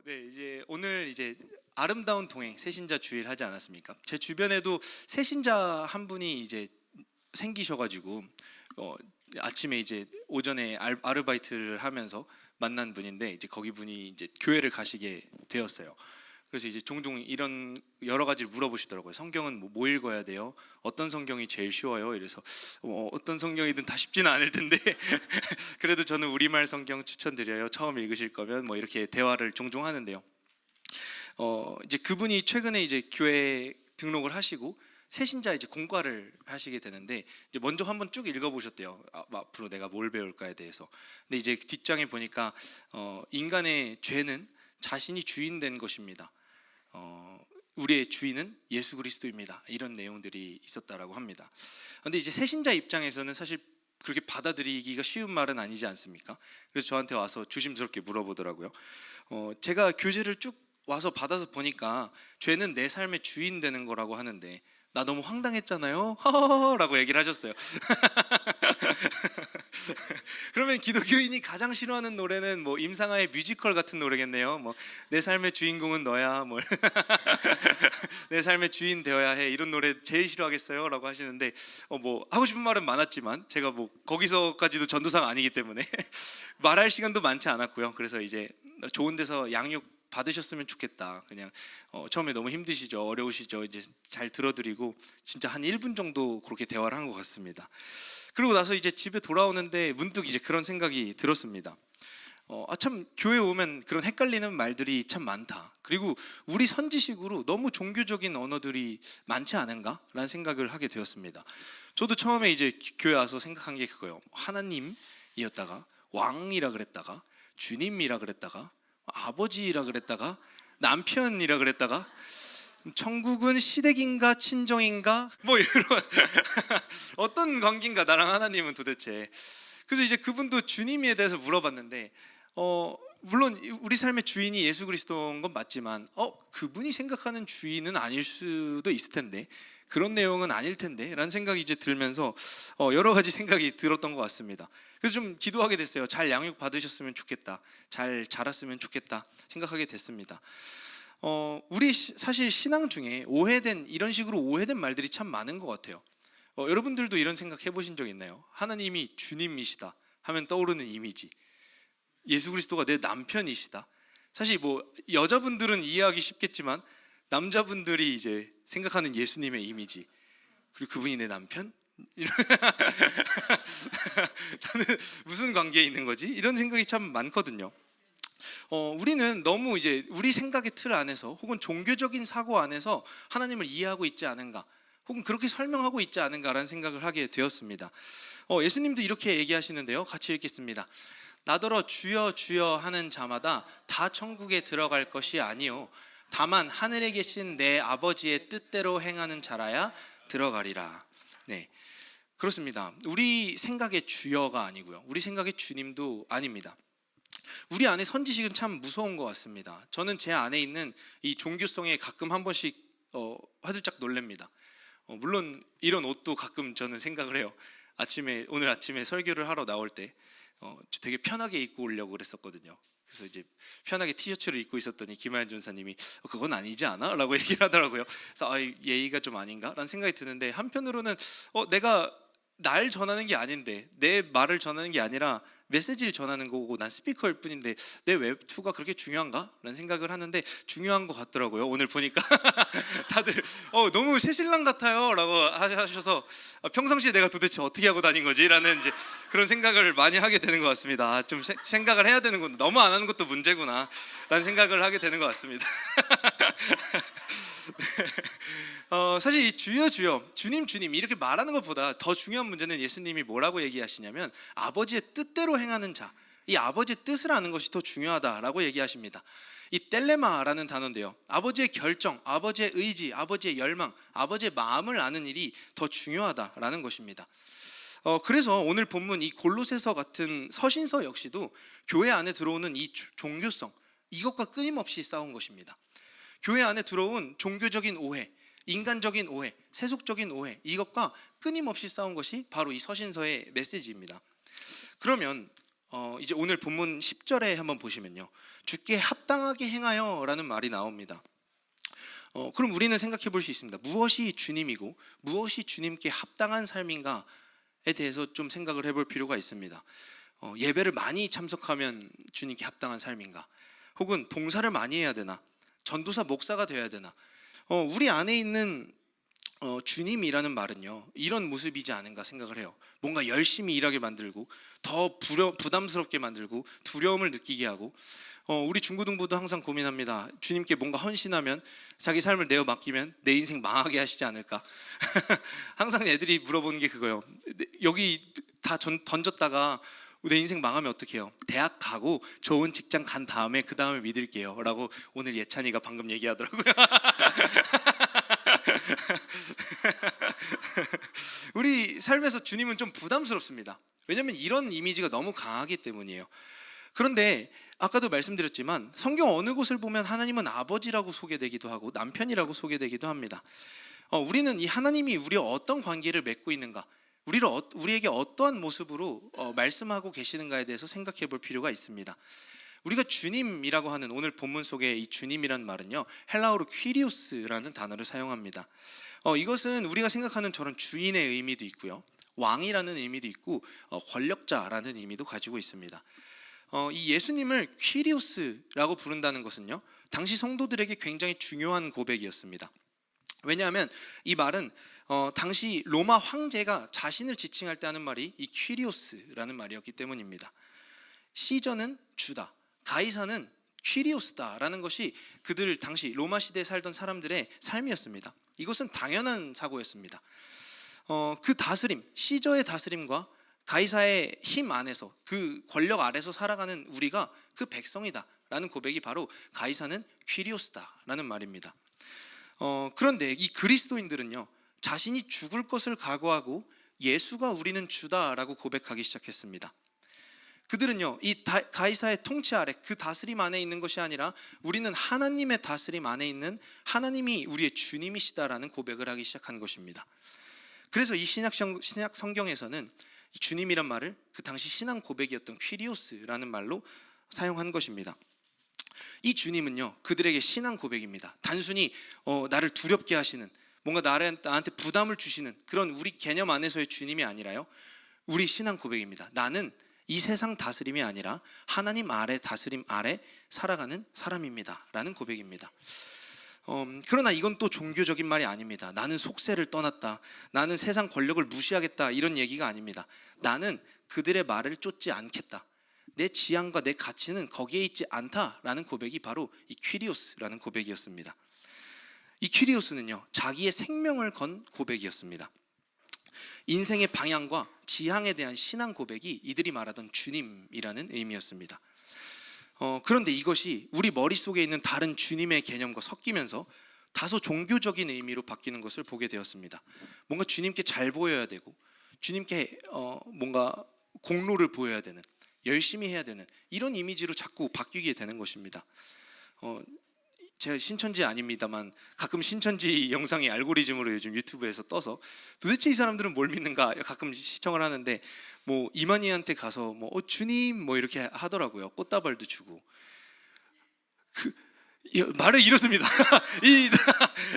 네, 이제 오늘 이제 아름다운 동행 새신자 주일 하지 않았습니까? 제 주변에도 새신자 한 분이 이제 생기셔가지고 아침에 이제 오전에 아르바이트를 하면서 만난 분인데 이제 거기 분이 이제 교회를 가시게 되었어요. 그래서 이제 종종 이런 여러 가지를 물어보시더라고요. 성경은 뭐 읽어야 돼요? 어떤 성경이 제일 쉬워요? 이래서 어떤 성경이든 다 쉽지는 않을 텐데 그래도 저는 우리말 성경 추천드려요. 처음 읽으실 거면 뭐 이렇게 대화를 종종 하는데요. 이제 그분이 최근에 이제 교회 등록을 하시고 새신자 이제 공과를 하시게 되는데 이제 먼저 한번 쭉 읽어보셨대요. 앞으로 내가 뭘 배울까에 대해서. 근데 이제 뒷장에 보니까 인간의 죄는 자신이 주인 된 것입니다. 우리의 주인은 예수 그리스도입니다. 이런 내용들이 있었다라고 합니다. 그런데 이제 새신자 입장에서는 사실 그렇게 받아들이기가 쉬운 말은 아니지 않습니까? 그래서 저한테 와서 조심스럽게 물어보더라고요. 제가 교재를 쭉 와서 받아서 보니까 죄는 내 삶의 주인 되는 거라고 하는데 나 너무 황당했잖아요. 라고 얘기를 하셨어요. 그러면 기독교인이 가장 싫어하는 노래는 뭐 임상아의 뮤지컬 같은 노래겠네요. 뭐 내 삶의 주인공은 너야. 뭐 내 삶의 주인 되어야 해. 이런 노래 제일 싫어하겠어요? 라고 하시는데 뭐 하고 싶은 말은 많았지만 제가 뭐 거기서까지도 전도사가 아니기 때문에 말할 시간도 많지 않았고요. 그래서 이제 좋은 데서 양육 받으셨으면 좋겠다. 그냥 처음에 너무 힘드시죠, 어려우시죠. 이제 잘 들어드리고 진짜 한 1분 정도 그렇게 대화를 한 것 같습니다. 그리고 나서 이제 집에 돌아오는데 문득 이제 그런 생각이 들었습니다. 참 교회 오면 그런 헷갈리는 말들이 참 많다. 그리고 우리 선지식으로 너무 종교적인 언어들이 많지 않은가라는 생각을 하게 되었습니다. 저도 처음에 이제 교회 와서 생각한 게 그거예요. 하나님이었다가 왕이라 그랬다가 주님이라 그랬다가 아버지라 그랬다가 남편이라 그랬다가 천국은 시댁인가 친정인가 뭐 이런 어떤 관계인가 나랑 하나님은 도대체. 그래서 이제 그분도 주님에 대해서 물어봤는데 물론 우리 삶의 주인이 예수 그리스도인 건 맞지만 그분이 생각하는 주인은 아닐 수도 있을 텐데 그런 내용은 아닐 텐데 라는 생각이 이제 들면서 여러 가지 생각이 들었던 것 같습니다. 그래서 좀 기도하게 됐어요. 잘 양육 받으셨으면 좋겠다, 잘 자랐으면 좋겠다 생각하게 됐습니다. 우리 사실 신앙 중에 이런 식으로 오해된 말들이 참 많은 것 같아요. 여러분들도 이런 생각 해보신 적 있나요? 하나님이 주님이시다 하면 떠오르는 이미지, 예수 그리스도가 내 남편이시다. 사실 뭐 여자분들은 이해하기 쉽겠지만 남자분들이 이제 생각하는 예수님의 이미지, 그리고 그분이 내 남편? 나는 무슨 관계에 있는 거지? 이런 생각이 참 많거든요. 우리는 너무 이제 우리 생각의 틀 안에서 혹은 종교적인 사고 안에서 하나님을 이해하고 있지 않은가, 혹은 그렇게 설명하고 있지 않은가라는 생각을 하게 되었습니다. 예수님도 이렇게 얘기하시는데요. 같이 읽겠습니다. 나더러 주여 주여 하는 자마다 다 천국에 들어갈 것이 아니요 다만 하늘에 계신 내 아버지의 뜻대로 행하는 자라야 들어가리라. 네, 그렇습니다. 우리 생각의 주여가 아니고요, 우리 생각의 주님도 아닙니다. 우리 안에 선지식은 참 무서운 것 같습니다. 저는 제 안에 있는 이 종교성에 가끔 한 번씩 화들짝 놀랍니다. 물론 이런 옷도 가끔 저는 생각을 해요. 오늘 아침에 설교를 하러 나올 때 되게 편하게 입고 오려고 그랬었거든요. 그래서 이제 편하게 티셔츠를 입고 있었더니 김하연 전사님이 그건 아니지 않아? 라고 얘기를 하더라고요. 그래서 예의가 좀 아닌가? 라는 생각이 드는데 한편으로는 내가 날 전하는 게 아닌데, 내 말을 전하는 게 아니라 메시지를 전하는 거고 난 스피커일 뿐인데 내 외투가 그렇게 중요한가? 라는 생각을 하는데 중요한 것 같더라고요. 오늘 보니까 다들 너무 새신랑 같아요 라고 하셔서 평상시에 내가 도대체 어떻게 하고 다닌 거지? 라는 이제 그런 생각을 많이 하게 되는 것 같습니다. 좀 생각을 해야 되는구나, 너무 안 하는 것도 문제구나 라는 생각을 하게 되는 것 같습니다. 사실 이 주여 주여, 주님 주님 이렇게 말하는 것보다 더 중요한 문제는 예수님이 뭐라고 얘기하시냐면 아버지의 뜻대로 행하는 자, 이 아버지의 뜻을 아는 것이 더 중요하다라고 얘기하십니다. 이 텔레마라는 단어인데요, 아버지의 결정, 아버지의 의지, 아버지의 열망, 아버지의 마음을 아는 일이 더 중요하다라는 것입니다. 그래서 오늘 본문 이 골로새서 같은 서신서 역시도 교회 안에 들어오는 이 종교성, 이것과 끊임없이 싸운 것입니다. 교회 안에 들어온 종교적인 오해, 인간적인 오해, 세속적인 오해, 이것과 끊임없이 싸운 것이 바로 이 서신서의 메시지입니다. 그러면 이제 오늘 본문 10절에 한번 보시면요, 주께 합당하게 행하여라는 말이 나옵니다. 그럼 우리는 생각해 볼 수 있습니다. 무엇이 주님이고 무엇이 주님께 합당한 삶인가에 대해서 좀 생각을 해볼 필요가 있습니다. 예배를 많이 참석하면 주님께 합당한 삶인가? 혹은 봉사를 많이 해야 되나? 전도사 목사가 되어야 되나? 우리 안에 있는 주님이라는 말은요, 이런 모습이지 않은가 생각을 해요. 뭔가 열심히 일하게 만들고 더 부담스럽게 만들고 두려움을 느끼게 하고, 우리 중고등부도 항상 고민합니다. 주님께 뭔가 헌신하면, 자기 삶을 내어 맡기면 내 인생 망하게 하시지 않을까. 항상 애들이 물어보는 게 그거예요. 여기 다 던졌다가 내 인생 망하면 어떡해요? 대학 가고 좋은 직장 간 다음에 그 다음에 믿을게요 라고 오늘 예찬이가 방금 얘기하더라고요. 우리 삶에서 주님은 좀 부담스럽습니다. 왜냐하면 이런 이미지가 너무 강하기 때문이에요. 그런데 아까도 말씀드렸지만 성경 어느 곳을 보면 하나님은 아버지라고 소개되기도 하고 남편이라고 소개되기도 합니다. 우리는 이 하나님이 우리와 어떤 관계를 맺고 있는가, 우리에게 어떠한 모습으로 말씀하고 계시는가에 대해서 생각해 볼 필요가 있습니다. 우리가 주님이라고 하는 오늘 본문 속에 이 주님이라는 말은요, 헬라어로 퀴리오스라는 단어를 사용합니다. 이것은 우리가 생각하는 저런 주인의 의미도 있고요, 왕이라는 의미도 있고 권력자라는 의미도 가지고 있습니다. 이 예수님을 퀴리오스라고 부른다는 것은요, 당시 성도들에게 굉장히 중요한 고백이었습니다. 왜냐하면 이 말은 당시 로마 황제가 자신을 지칭할 때 하는 말이 이 퀴리오스라는 말이었기 때문입니다. 시저는 주다, 가이사는 퀴리오스다라는 것이 그들 당시 로마 시대에 살던 사람들의 삶이었습니다. 이것은 당연한 사고였습니다. 그 다스림, 시저의 다스림과 가이사의 힘 안에서, 그 권력 아래서 살아가는 우리가 그 백성이다라는 고백이 바로 가이사는 퀴리오스다라는 말입니다. 그런데 이 그리스도인들은요, 자신이 죽을 것을 각오하고 예수가 우리는 주다라고 고백하기 시작했습니다. 그들은요, 이 가이사의 통치 아래, 그 다스림 안에 있는 것이 아니라 우리는 하나님의 다스림 안에 있는 하나님이 우리의 주님이시다라는 고백을 하기 시작한 것입니다. 그래서 이 신약 성경에서는 이 주님이란 말을 그 당시 신앙 고백이었던 퀴리오스라는 말로 사용한 것입니다. 이 주님은요, 그들에게 신앙 고백입니다. 단순히 나를 두렵게 하시는, 뭔가 나한테 부담을 주시는 그런 우리 개념 안에서의 주님이 아니라요, 우리 신앙 고백입니다. 나는 이 세상 다스림이 아니라 하나님 아래 다스림 아래 살아가는 사람입니다 라는 고백입니다. 그러나 이건 또 종교적인 말이 아닙니다. 나는 속세를 떠났다, 나는 세상 권력을 무시하겠다, 이런 얘기가 아닙니다. 나는 그들의 말을 쫓지 않겠다, 내 지향과 내 가치는 거기에 있지 않다라는 고백이 바로 이 퀴리오스라는 고백이었습니다. 이 퀴리오스는요, 자기의 생명을 건 고백이었습니다. 인생의 방향과 지향에 대한 신앙 고백이 이들이 말하던 주님이라는 의미였습니다. 그런데 이것이 우리 머릿속에 있는 다른 주님의 개념과 섞이면서 다소 종교적인 의미로 바뀌는 것을 보게 되었습니다. 뭔가 주님께 잘 보여야 되고, 주님께 뭔가 공로를 보여야 되는, 열심히 해야 되는 이런 이미지로 자꾸 바뀌게 되는 것입니다. 제가 신천지 아닙니다만 가끔 신천지 영상이 알고리즘으로 요즘 유튜브에서 떠서 도대체 이 사람들은 뭘 믿는가 가끔 시청을 하는데, 뭐 이만희한테 가서 뭐 주님 뭐 이렇게 하더라고요. 꽃다발도 주고. 말을 잃었습니다.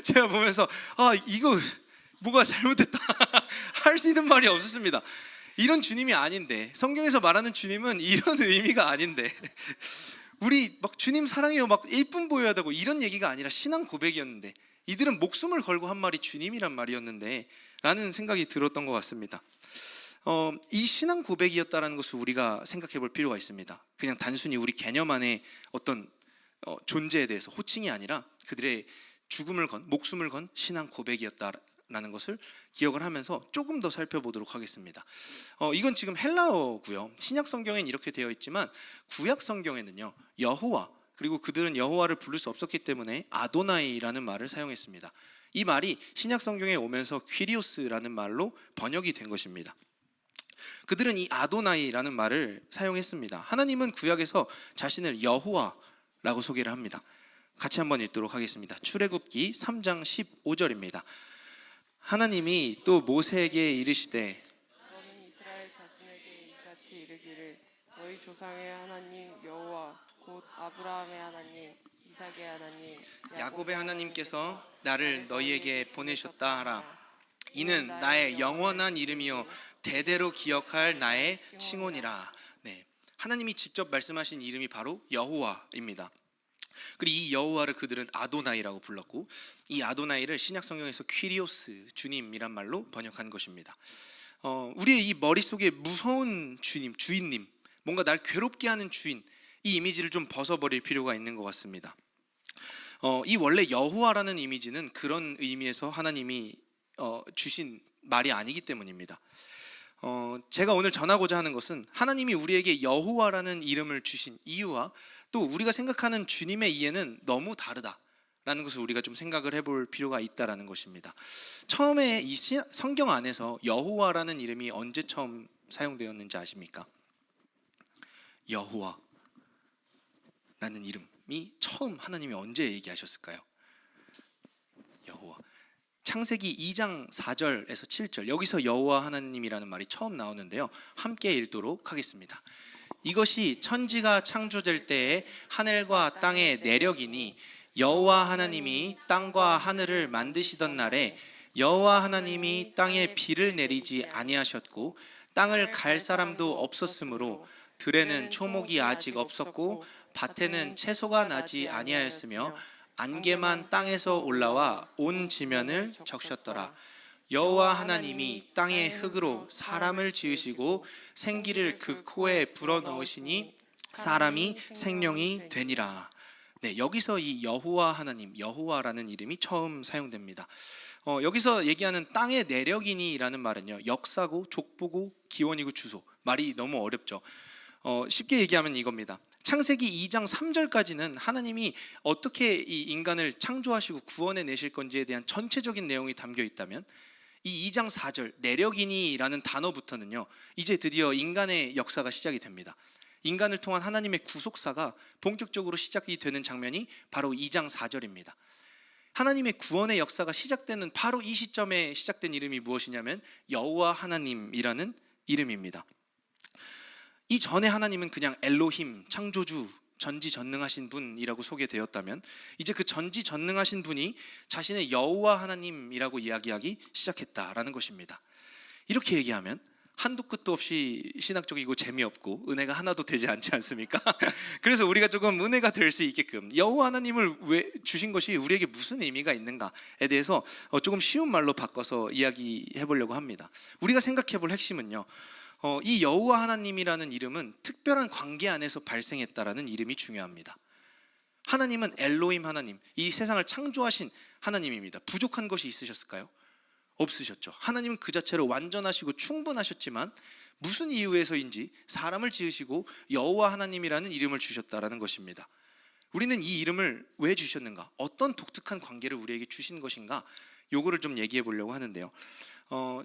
제가 보면서 이거 뭐가 잘못됐다 할 수 있는 말이 없었습니다. 이런 주님이 아닌데, 성경에서 말하는 주님은 이런 의미가 아닌데, 우리 막 주님 사랑해요 막 일품 보여야 되고 이런 얘기가 아니라 신앙 고백이었는데, 이들은 목숨을 걸고 한 말이 주님이란 말이었는데 라는 생각이 들었던 것 같습니다. 이 신앙 고백이었다는 것을 우리가 생각해 볼 필요가 있습니다. 그냥 단순히 우리 개념 안에 어떤 존재에 대해서 호칭이 아니라 그들의 죽음을 건, 목숨을 건 신앙 고백이었다라는 것을 기억을 하면서 조금 더 살펴보도록 하겠습니다. 이건 지금 헬라어고요. 신약 성경에는 이렇게 되어 있지만 구약 성경에는요, 여호와, 그리고 그들은 여호와를 부를 수 없었기 때문에 아도나이라는 말을 사용했습니다. 이 말이 신약 성경에 오면서 퀴리오스라는 말로 번역이 된 것입니다. 그들은 이 아도나이라는 말을 사용했습니다. 하나님은 구약에서 자신을 여호와라고 소개를 합니다. 같이 한번 읽도록 하겠습니다. 출애굽기 3장 15절입니다. 하나님이 또 모세에게 이르시되 너는 이스라엘 자손에게 이같이 이르기를 너희 조상의 하나님 여호와 곧 아브라함의 하나님 이삭의 하나님 야곱의 하나님께서 나를 너희에게 보내셨다 하라. 이는 나의 영원한 이름이요 대대로 기억할 나의 칭혼이라. 네, 하나님이 직접 말씀하신 이름이 바로 여호와입니다. 그리고 이 여호와를 그들은 아도나이라고 불렀고, 이 아도나이를 신약 성경에서 퀴리오스, 주님이란 말로 번역한 것입니다. 우리의 이 머릿속에 무서운 주인님, 뭔가 날 괴롭게 하는 주인, 이 이미지를 좀 벗어버릴 필요가 있는 것 같습니다. 이 원래 여호와라는 이미지는 그런 의미에서 하나님이 주신 말이 아니기 때문입니다. 제가 오늘 전하고자 하는 것은 하나님이 우리에게 여호와라는 이름을 주신 이유와 또 우리가 생각하는 주님의 이해는 너무 다르다라는 것을 우리가 좀 생각을 해볼 필요가 있다라는 것입니다. 처음에 이 성경 안에서 여호와라는 이름이 언제 처음 사용되었는지 아십니까? 여호와라는 이름이 처음 하나님이 언제 얘기하셨을까요? 여호와. 창세기 2장 4절에서 7절, 여기서 여호와 하나님이라는 말이 처음 나오는데요, 함께 읽도록 하겠습니다. 이것이 천지가 창조될 때에 하늘과 땅의 내력이니 여호와 하나님이 땅과 하늘을 만드시던 날에 여호와 하나님이 땅에 비를 내리지 아니하셨고 땅을 갈 사람도 없었으므로 들에는 초목이 아직 없었고 밭에는 채소가 나지 아니하였으며 안개만 땅에서 올라와 온 지면을 적셨더라. 여호와 하나님이 땅의 흙으로 사람을 지으시고 생기를 그 코에 불어넣으시니 사람이 생명이 되니라. 네, 여기서 이 여호와 하나님, 여호와라는 이름이 처음 사용됩니다. 여기서 얘기하는 땅의 내력이니라는 말은요, 역사고 족보고 기원이고 주소, 말이 너무 어렵죠. 쉽게 얘기하면 이겁니다. 창세기 2장 3절까지는 하나님이 어떻게 이 인간을 창조하시고 구원해 내실 건지에 대한 전체적인 내용이 담겨 있다면, 이 2장 4절 내력이니라는 단어부터는요, 이제 드디어 인간의 역사가 시작이 됩니다. 인간을 통한 하나님의 구속사가 본격적으로 시작이 되는 장면이 바로 2장 4절입니다. 하나님의 구원의 역사가 시작되는 바로 이 시점에 시작된 이름이 무엇이냐면 여호와 하나님이라는 이름입니다. 이 전에 하나님은 그냥 엘로힘, 창조주, 전지전능하신 분이라고 소개되었다면, 이제 그 전지전능하신 분이 자신의 여호와 하나님이라고 이야기하기 시작했다라는 것입니다. 이렇게 얘기하면 한도 끝도 없이 신학적이고 재미없고 은혜가 하나도 되지 않지 않습니까? 그래서 우리가 조금 은혜가 될 수 있게끔 여호와 하나님을 왜 주신 것이 우리에게 무슨 의미가 있는가에 대해서 조금 쉬운 말로 바꿔서 이야기해 보려고 합니다. 우리가 생각해 볼 핵심은요, 이 여호와 하나님이라는 이름은 특별한 관계 안에서 발생했다라는 이름이 중요합니다. 하나님은 엘로힘 하나님, 이 세상을 창조하신 하나님입니다. 부족한 것이 있으셨을까요? 없으셨죠. 하나님은 그 자체로 완전하시고 충분하셨지만 무슨 이유에서인지 사람을 지으시고 여호와 하나님이라는 이름을 주셨다라는 것입니다. 우리는 이 이름을 왜 주셨는가? 어떤 독특한 관계를 우리에게 주신 것인가? 요거를 좀 얘기해 보려고 하는데요.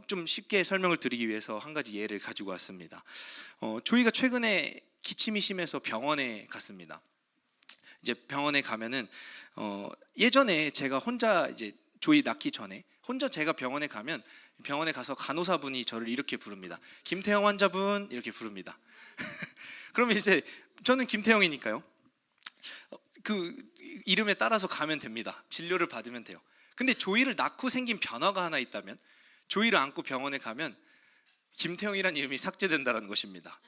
좀 쉽게 설명을 드리기 위해서 한 가지 예를 가지고 왔습니다. 조이가 최근에 기침이 심해서 병원에 갔습니다. 이제 병원에 가면은 예전에 제가 혼자, 이제 조이 낳기 전에 혼자 제가 병원에 가면, 병원에 가서 간호사분이 저를 이렇게 부릅니다. 김태형 환자분, 이렇게 부릅니다. 그러면 이제 저는 김태형이니까요, 그 이름에 따라서 가면 됩니다. 진료를 받으면 돼요. 근데 조이를 낳고 생긴 변화가 하나 있다면, 조이를 안고 병원에 가면 김태형이라는 이름이 삭제된다는 것입니다.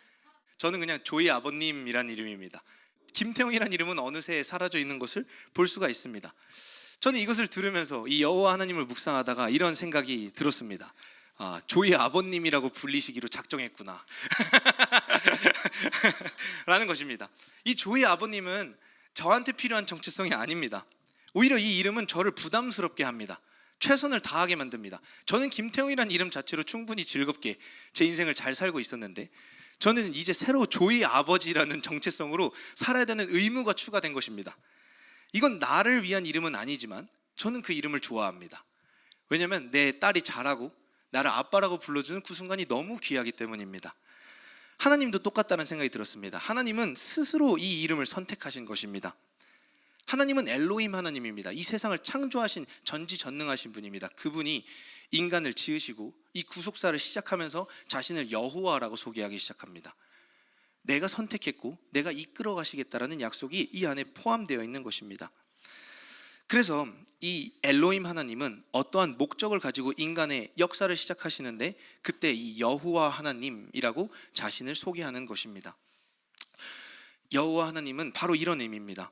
저는 그냥 조이 아버님이라는 이름입니다. 김태형이라는 이름은 어느새 사라져 있는 것을 볼 수가 있습니다. 저는 이것을 들으면서 이 여호와 하나님을 묵상하다가 이런 생각이 들었습니다. 조이 아버님이라고 불리시기로 작정했구나 라는 것입니다. 이 조이 아버님은 저한테 필요한 정체성이 아닙니다. 오히려 이 이름은 저를 부담스럽게 합니다. 최선을 다하게 만듭니다. 저는 김태형이라는 이름 자체로 충분히 즐겁게 제 인생을 잘 살고 있었는데, 저는 이제 새로 조이 아버지라는 정체성으로 살아야 되는 의무가 추가된 것입니다. 이건 나를 위한 이름은 아니지만 저는 그 이름을 좋아합니다. 왜냐하면 내 딸이 자라고 나를 아빠라고 불러주는 그 순간이 너무 귀하기 때문입니다. 하나님도 똑같다는 생각이 들었습니다. 하나님은 스스로 이 이름을 선택하신 것입니다. 하나님은 엘로힘 하나님입니다. 이 세상을 창조하신 전지전능하신 분입니다. 그분이 인간을 지으시고 이 구속사를 시작하면서 자신을 여호와라고 소개하기 시작합니다. 내가 선택했고 내가 이끌어 가시겠다라는 약속이 이 안에 포함되어 있는 것입니다. 그래서 이 엘로힘 하나님은 어떠한 목적을 가지고 인간의 역사를 시작하시는데 그때 이 여호와 하나님이라고 자신을 소개하는 것입니다. 여호와 하나님은 바로 이런 의미입니다.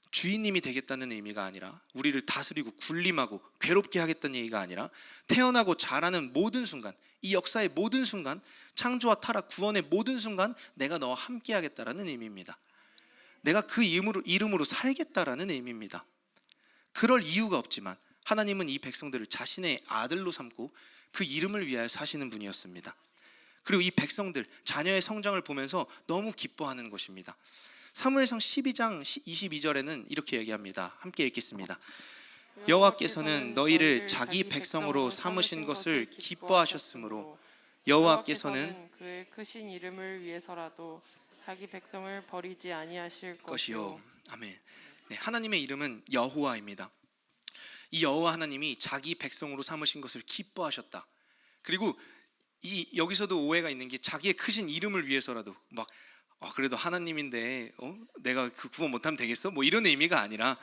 주인님이 되겠다는 의미가 아니라 우리를 다스리고 군림하고 괴롭게 하겠다는 얘기가 아니라 태어나고 자라는 모든 순간, 이 역사의 모든 순간, 창조와 타락, 구원의 모든 순간 내가 너와 함께 하겠다라는 의미입니다. 내가 그 이름으로 살겠다라는 의미입니다. 그럴 이유가 없지만 하나님은 이 백성들을 자신의 아들로 삼고 그 이름을 위하여 사시는 분이었습니다. 그리고 이 백성들, 자녀의 성장을 보면서 너무 기뻐하는 것입니다. 사무엘상 12장 22절에는 이렇게 얘기합니다. 함께 읽겠습니다. 여호와께서는 너희를 자기 백성으로 삼으신 것을 기뻐하셨으므로 여호와께서는 그의 크신 이름을 위해서라도 자기 백성을 버리지 아니하실 것이요. 아멘. 네, 하나님의 이름은 여호와입니다. 이 여호와 하나님이 자기 백성으로 삼으신 것을 기뻐하셨다. 그리고 여기서도 오해가 있는 게 자기의 크신 이름을 위해서라도 막 그래도 하나님인데 내가 그 구원 못하면 되겠어? 뭐 이런 의미가 아니라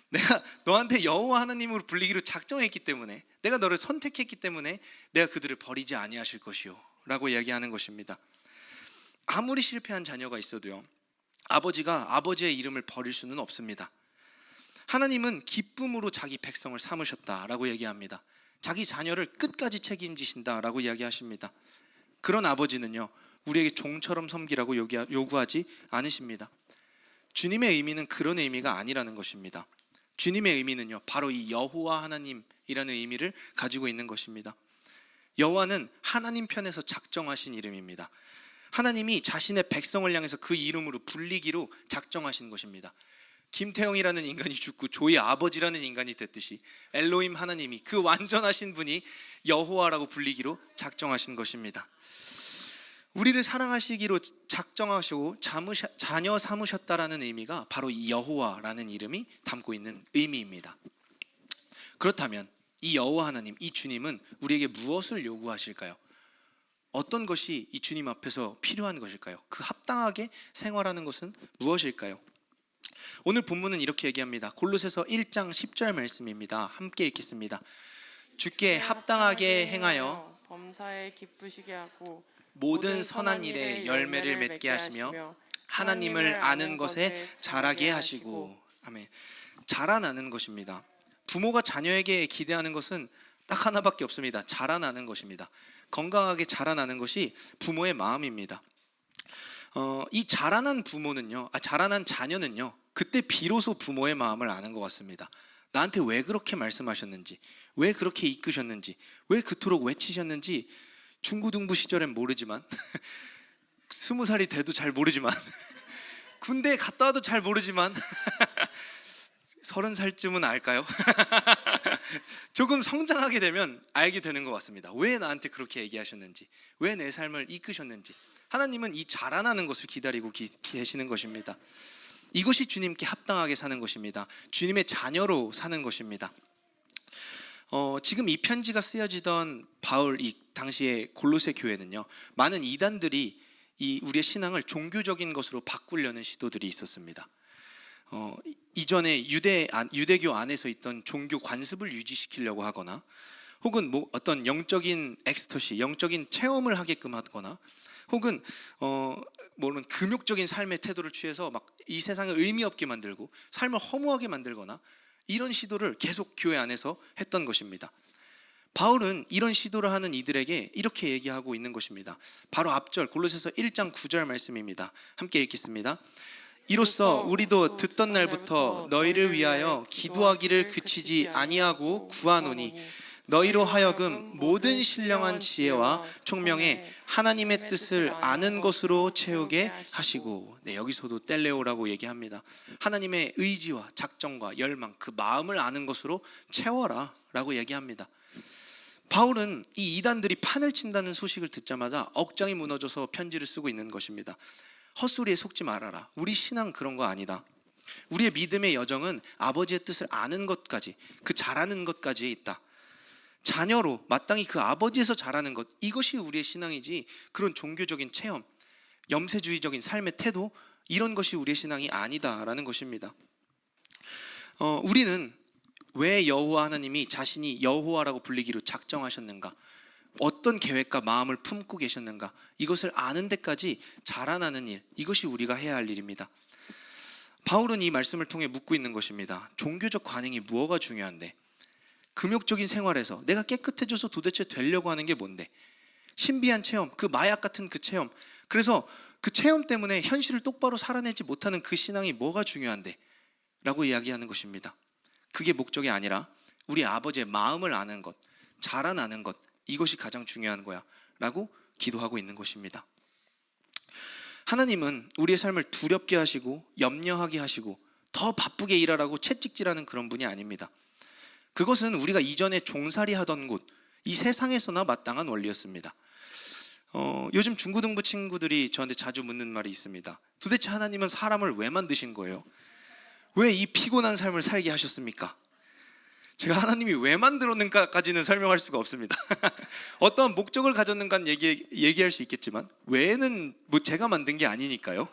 내가 너한테 여호와 하나님으로 불리기로 작정했기 때문에 내가 너를 선택했기 때문에 내가 그들을 버리지 아니하실 것이요 라고 이야기하는 것입니다. 아무리 실패한 자녀가 있어도요 아버지가 아버지의 이름을 버릴 수는 없습니다. 하나님은 기쁨으로 자기 백성을 삼으셨다라고 얘기합니다. 자기 자녀를 끝까지 책임지신다라고 이야기하십니다. 그런 아버지는요 우리에게 종처럼 섬기라고 요구하지 않으십니다. 주님의 의미는 그런 의미가 아니라는 것입니다. 주님의 의미는요 바로 이 여호와 하나님이라는 의미를 가지고 있는 것입니다. 여호와는 하나님 편에서 작정하신 이름입니다. 하나님이 자신의 백성을 향해서 그 이름으로 불리기로 작정하신 것입니다. 김태형이라는 인간이 죽고 조의 아버지라는 인간이 됐듯이 엘로힘 하나님이 그 완전하신 분이 여호와라고 불리기로 작정하신 것입니다. 우리를 사랑하시기로 작정하시고 자녀 삼으셨다라는 의미가 바로 이 여호와라는 이름이 담고 있는 의미입니다. 그렇다면 이 여호와 하나님, 이 주님은 우리에게 무엇을 요구하실까요? 어떤 것이 이 주님 앞에서 필요한 것일까요? 그 합당하게 생활하는 것은 무엇일까요? 오늘 본문은 이렇게 얘기합니다. 골로새서 1장 10절 말씀입니다. 함께 읽겠습니다. 주께 합당하게 행하여 범사에 기쁘시게 하고 모든 선한 일에 열매를 맺게 하시며 하나님을 아는 것에 자라게 하시고. 아멘. 자라나는 것입니다. 부모가 자녀에게 기대하는 것은 딱 하나밖에 없습니다. 자라나는 것입니다. 건강하게 자라나는 것이 부모의 마음입니다. 이 자라난 자라난 자녀는요 그때 비로소 부모의 마음을 아는 것 같습니다. 나한테 왜 그렇게 말씀하셨는지, 왜 그렇게 이끄셨는지, 왜 그토록 외치셨는지 중고등부 시절엔 모르지만 20살이 돼도 잘 모르지만 군대에 갔다 와도 잘 모르지만 30살쯤은 알까요? 조금 성장하게 되면 알게 되는 것 같습니다. 왜 나한테 그렇게 얘기하셨는지, 왜 내 삶을 이끄셨는지. 하나님은 이 자라나는 것을 기다리고 계시는 것입니다. 이것이 주님께 합당하게 사는 것입니다. 주님의 자녀로 사는 것입니다. 지금 이 편지가 쓰여지던 바울 이 당시의 골로새 교회는요 많은 이단들이 우리의 신앙을 종교적인 것으로 바꾸려는 시도들이 있었습니다. 이전에 유대교 안에서 있던 종교 관습을 유지시키려고 하거나 혹은 어떤 영적인 엑스터시, 영적인 체험을 하게끔 하거나 혹은 금욕적인 삶의 태도를 취해서 막 이 세상을 의미 없게 만들고 삶을 허무하게 만들거나 이런 시도를 계속 교회 안에서 했던 것입니다. 바울은 이런 시도를 하는 이들에게 이렇게 얘기하고 있는 것입니다. 바로 앞절 골로새서 1장 9절 말씀입니다. 함께 읽겠습니다. 이로써 우리도 듣던 날부터 너희를 위하여 기도하기를 그치지 아니하고 구하노니 너희로 하여금 모든 신령한 지혜와 총명에 하나님의 뜻을 아는 것으로 채우게 하시고. 네, 여기서도 텔레오라고 얘기합니다. 하나님의 의지와 작정과 열망, 그 마음을 아는 것으로 채워라 라고 얘기합니다. 바울은 이 이단들이 판을 친다는 소식을 듣자마자 억장이 무너져서 편지를 쓰고 있는 것입니다. 헛소리에 속지 말아라. 우리 신앙 그런 거 아니다. 우리의 믿음의 여정은 아버지의 뜻을 아는 것까지, 그 잘하는 것까지에 있다. 자녀로 마땅히 그 아버지에서 자라는 것, 이것이 우리의 신앙이지 그런 종교적인 체험, 염세주의적인 삶의 태도, 이런 것이 우리의 신앙이 아니다라는 것입니다. 우리는 왜 여호와 하나님이 자신이 여호와라고 불리기로 작정하셨는가, 어떤 계획과 마음을 품고 계셨는가, 이것을 아는 데까지 자라나는 일, 이것이 우리가 해야 할 일입니다. 바울은 이 말씀을 통해 묻고 있는 것입니다. 종교적 관행이 무엇가 중요한데, 금욕적인 생활에서 내가 깨끗해져서 도대체 되려고 하는 게 뭔데, 신비한 체험, 그 마약 같은 그 체험, 그래서 그 체험 때문에 현실을 똑바로 살아내지 못하는 그 신앙이 뭐가 중요한데 라고 이야기하는 것입니다. 그게 목적이 아니라 우리 아버지의 마음을 아는 것, 자라나는 것, 이것이 가장 중요한 거야 라고 기도하고 있는 것입니다. 하나님은 우리의 삶을 두렵게 하시고 염려하게 하시고 더 바쁘게 일하라고 채찍질하는 그런 분이 아닙니다. 그것은 우리가 이전에 종살이 하던 곳, 이 세상에서나 마땅한 원리였습니다. 요즘 중고등부 친구들이 저한테 자주 묻는 말이 있습니다. 도대체 하나님은 사람을 왜 만드신 거예요? 왜 이 피곤한 삶을 살게 하셨습니까? 제가 하나님이 왜 만들었는가까지는 설명할 수가 없습니다. 어떤 목적을 가졌는가는 얘기할 수 있겠지만 왜는 뭐 제가 만든 게 아니니까요.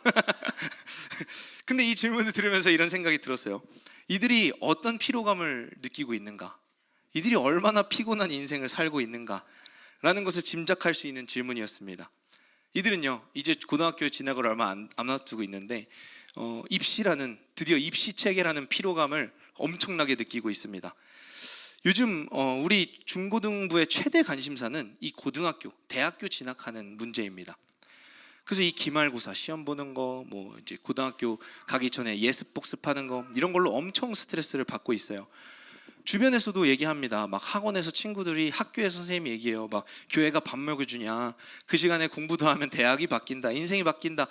근데 이 질문을 들으면서 이런 생각이 들었어요. 이들이 어떤 피로감을 느끼고 있는가, 이들이 얼마나 피곤한 인생을 살고 있는가 라는 것을 짐작할 수 있는 질문이었습니다. 이들은요, 이제 고등학교에 진학을 얼마 안 앞두고 있는데 드디어 입시 체계라는 피로감을 엄청나게 느끼고 있습니다. 요즘 우리 중고등부의 최대 관심사는 이 고등학교, 대학교 진학하는 문제입니다. 그래서 이 기말고사 시험 보는 거, 뭐 이제 고등학교 가기 전에 예습 복습하는 거, 이런 걸로 엄청 스트레스를 받고 있어요. 주변에서도 얘기합니다. 막 학원에서 친구들이, 학교에서 선생님이 얘기해요. 막 교회가 밥 먹여주냐, 그 시간에 공부도 하면 대학이 바뀐다, 인생이 바뀐다,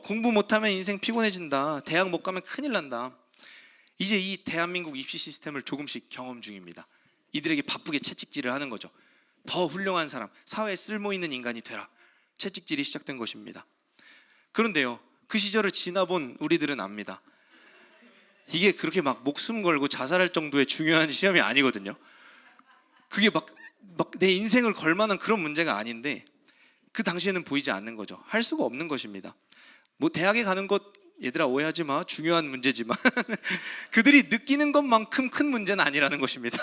공부 못하면 인생 피곤해진다, 대학 못 가면 큰일 난다. 이제 이 대한민국 입시 시스템을 조금씩 경험 중입니다. 이들에게 바쁘게 채찍질을 하는 거죠. 더 훌륭한 사람, 사회에 쓸모있는 인간이 되라, 채찍질이 시작된 것입니다. 그런데요, 그 시절을 지나본 우리들은 압니다. 이게 그렇게 막 목숨 걸고 자살할 정도의 중요한 시험이 아니거든요. 그게 막 내 인생을 걸 만한 그런 문제가 아닌데 그 당시에는 보이지 않는 거죠. 할 수가 없는 것입니다. 뭐 대학에 가는 것, 얘들아 오해하지 마, 중요한 문제지만 그들이 느끼는 것만큼 큰 문제는 아니라는 것입니다.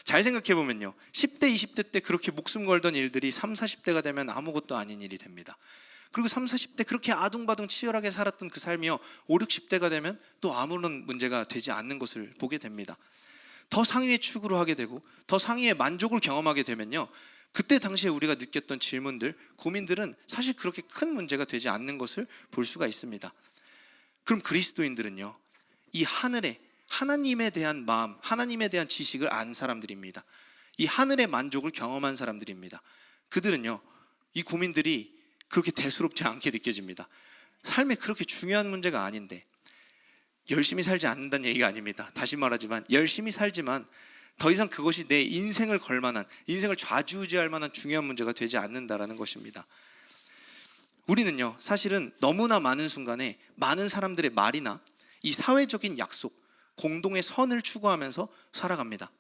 잘 생각해 보면요, 10대 20대 때 그렇게 목숨 걸던 일들이 3, 40대가 되면 아무것도 아닌 일이 됩니다. 그리고 3, 40대 그렇게 아둥바둥 치열하게 살았던 그 삶이요, 5, 60대가 되면 또 아무런 문제가 되지 않는 것을 보게 됩니다. 더 상위의 추구를 하게 되고 더 상위의 만족을 경험하게 되면요, 그때 당시에 우리가 느꼈던 질문들, 고민들은 사실 그렇게 큰 문제가 되지 않는 것을 볼 수가 있습니다. 그럼 그리스도인들은요, 이 하늘에 하나님에 대한 마음, 하나님에 대한 지식을 안 사람들입니다. 이 하늘의 만족을 경험한 사람들입니다. 그들은요, 이 고민들이 그렇게 대수롭지 않게 느껴집니다. 삶에 그렇게 중요한 문제가 아닌데, 열심히 살지 않는다는 얘기가 아닙니다. 다시 말하지만 열심히 살지만 더 이상 그것이 내 인생을 걸 만한, 인생을 좌지우지할 만한 중요한 문제가 되지 않는다라는 것입니다. 우리는요, 사실은 너무나 많은 순간에 많은 사람들의 말이나 이 사회적인 약속, 공동의 선을 추구하면서 살아갑니다.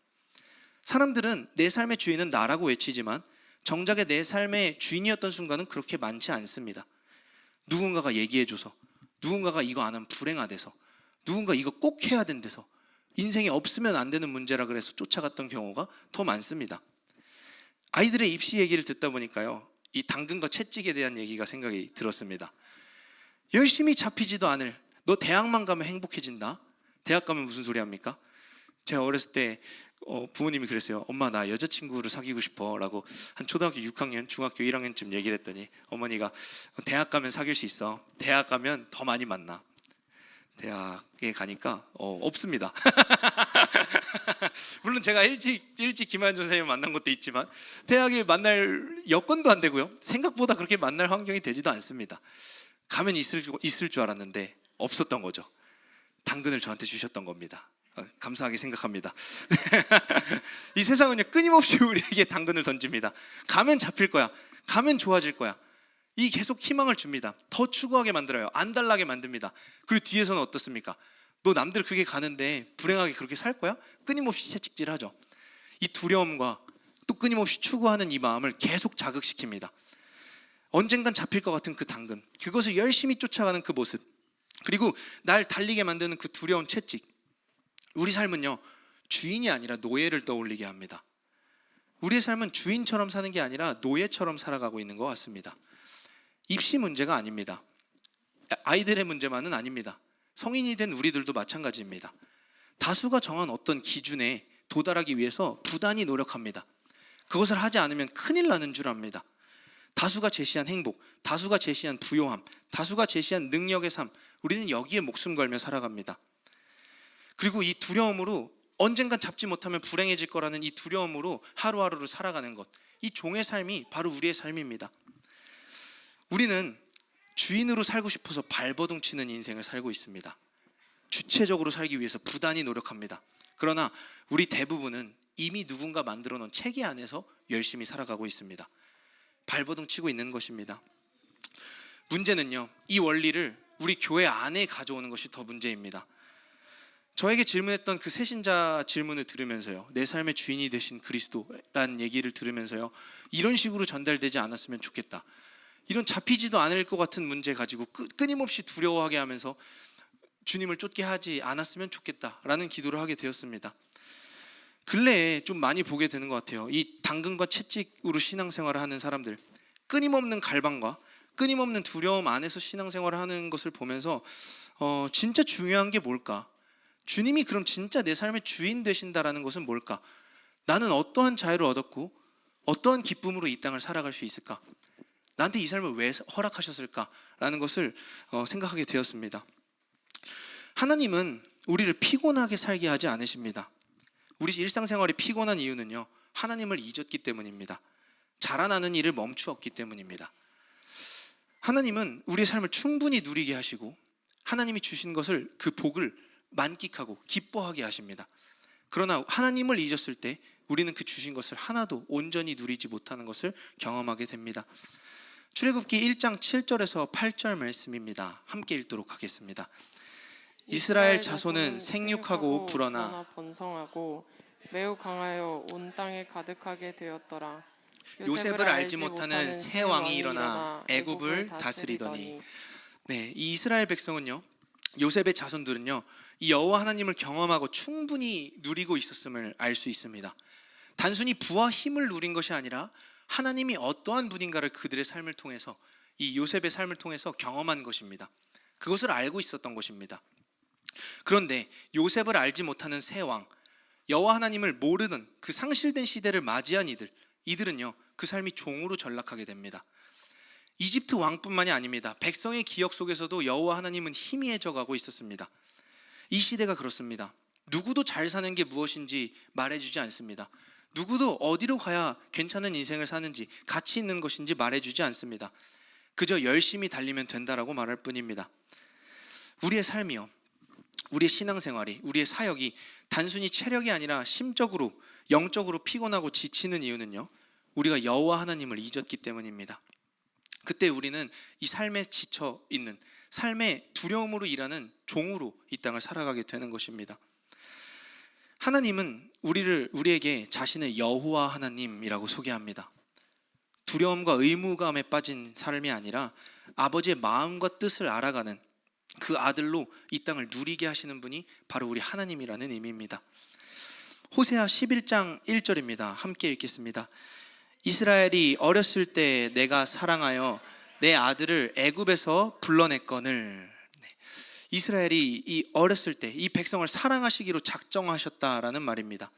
사람들은 내 삶의 주인은 나라고 외치지만 정작에 내 삶의 주인이었던 순간은 그렇게 많지 않습니다. 누군가가 얘기해줘서, 누군가가 이거 안 하면 불행하대서, 누군가 이거 꼭 해야 된대서, 인생에 없으면 안 되는 문제라 그래서 쫓아갔던 경우가 더 많습니다. 아이들의 입시 얘기를 듣다 보니까요, 이 당근과 채찍에 대한 얘기가 생각이 들었습니다. 열심히 잡히지도 않을, 너 대학만 가면 행복해진다, 대학 가면 무슨 소리 합니까? 제가 어렸을 때 부모님이 그랬어요. 엄마, 나 여자친구를 사귀고 싶어 라고 한 초등학교 6학년, 중학교 1학년쯤 얘기를 했더니 어머니가 대학 가면 사귈 수 있어, 대학 가면 더 많이 만나. 대학에 가니까 없습니다. 물론 제가 일찍 김한준 선생님을 만난 것도 있지만 대학에 만날 여건도 안 되고요, 생각보다 그렇게 만날 환경이 되지도 않습니다. 가면 있을 줄 알았는데 없었던 거죠. 당근을 저한테 주셨던 겁니다. 감사하게 생각합니다. 이 세상은요, 끊임없이 우리에게 당근을 던집니다. 가면 잡힐 거야, 가면 좋아질 거야, 이 계속 희망을 줍니다. 더 추구하게 만들어요. 안달나게 만듭니다. 그리고 뒤에서는 어떻습니까? 너 남들 그렇게 가는데 불행하게 그렇게 살 거야? 끊임없이 채찍질하죠. 이 두려움과 또 끊임없이 추구하는 이 마음을 계속 자극시킵니다. 언젠간 잡힐 것 같은 그 당근, 그것을 열심히 쫓아가는 그 모습, 그리고 날 달리게 만드는 그 두려운 채찍. 우리 삶은요, 주인이 아니라 노예를 떠올리게 합니다. 우리의 삶은 주인처럼 사는 게 아니라 노예처럼 살아가고 있는 것 같습니다. 입시 문제가 아닙니다. 아이들의 문제만은 아닙니다. 성인이 된 우리들도 마찬가지입니다. 다수가 정한 어떤 기준에 도달하기 위해서 부단히 노력합니다. 그것을 하지 않으면 큰일 나는 줄 압니다. 다수가 제시한 행복, 다수가 제시한 부요함, 다수가 제시한 능력의 삶, 우리는 여기에 목숨 걸며 살아갑니다. 그리고 이 두려움으로 언젠간 잡지 못하면 불행해질 거라는 이 두려움으로 하루하루를 살아가는 것, 이 종의 삶이 바로 우리의 삶입니다. 우리는 주인으로 살고 싶어서 발버둥 치는 인생을 살고 있습니다. 주체적으로 살기 위해서 부단히 노력합니다. 그러나 우리 대부분은 이미 누군가 만들어 놓은 체계 안에서 열심히 살아가고 있습니다. 발버둥 치고 있는 것입니다. 문제는요, 이 원리를 우리 교회 안에 가져오는 것이 더 문제입니다. 저에게 질문했던 그 새신자 질문을 들으면서요, 내 삶의 주인이 되신 그리스도라는 얘기를 들으면서요, 이런 식으로 전달되지 않았으면 좋겠다. 이런 잡히지도 않을 것 같은 문제 가지고 끊임없이 두려워하게 하면서 주님을 쫓게 하지 않았으면 좋겠다라는 기도를 하게 되었습니다. 근래에 좀 많이 보게 되는 것 같아요. 이 당근과 채찍으로 신앙생활을 하는 사람들, 끊임없는 갈망과 끊임없는 두려움 안에서 신앙생활을 하는 것을 보면서 진짜 중요한 게 뭘까? 주님이 그럼 진짜 내 삶의 주인 되신다라는 것은 뭘까? 나는 어떠한 자유를 얻었고 어떠한 기쁨으로 이 땅을 살아갈 수 있을까? 나한테 이 삶을 왜 허락하셨을까라는 것을 생각하게 되었습니다. 하나님은 우리를 피곤하게 살게 하지 않으십니다. 우리 일상생활이 피곤한 이유는요, 하나님을 잊었기 때문입니다. 자라나는 일을 멈추었기 때문입니다. 하나님은 우리의 삶을 충분히 누리게 하시고 하나님이 주신 것을, 그 복을 만끽하고 기뻐하게 하십니다. 그러나 하나님을 잊었을 때 우리는 그 주신 것을 하나도 온전히 누리지 못하는 것을 경험하게 됩니다. 출애굽기 1장 7절에서 8절 말씀입니다. 함께 읽도록 하겠습니다. 이스라엘 자손은 생육하고 불어나 번성하고 매우 강하여 온 땅에 가득하게 되었더라. 요셉을 알지 못하는 새 왕이 일어나 애굽을 다스리더니. 네, 이 이스라엘 백성은요, 요셉의 자손들은요, 이 여호와 하나님을 경험하고 충분히 누리고 있었음을 알 수 있습니다. 단순히 부와 힘을 누린 것이 아니라 하나님이 어떠한 분인가를 그들의 삶을 통해서, 이 요셉의 삶을 통해서 경험한 것입니다. 그것을 알고 있었던 것입니다. 그런데 요셉을 알지 못하는 새 왕, 여호와 하나님을 모르는 그 상실된 시대를 맞이한 이들은요, 그 삶이 종으로 전락하게 됩니다. 이집트 왕뿐만이 아닙니다. 백성의 기억 속에서도 여호와 하나님은 희미해져 가고 있었습니다. 이 시대가 그렇습니다. 누구도 잘 사는 게 무엇인지 말해주지 않습니다. 누구도 어디로 가야 괜찮은 인생을 사는지, 가치 있는 것인지 말해주지 않습니다. 그저 열심히 달리면 된다라고 말할 뿐입니다. 우리의 삶이요, 우리의 신앙생활이, 우리의 사역이 단순히 체력이 아니라 심적으로, 영적으로 피곤하고 지치는 이유는요, 우리가 여호와 하나님을 잊었기 때문입니다. 그때 우리는 이 삶에 지쳐 있는, 삶의 두려움으로 일하는 종으로 이 땅을 살아가게 되는 것입니다. 하나님은 우리에게 자신의 여호와 하나님이라고 소개합니다. 두려움과 의무감에 빠진 삶이 아니라 아버지의 마음과 뜻을 알아가는 그 아들로 이 땅을 누리게 하시는 분이 바로 우리 하나님이라는 의미입니다. 호세아 11장 1절입니다. 함께 읽겠습니다. 이스라엘이 어렸을 때 내가 사랑하여 내 아들을 애굽에서 불러냈거늘. 이스라엘이 이 어렸을 때 이 백성을 사랑하시기로 작정하셨다라는 말입니다.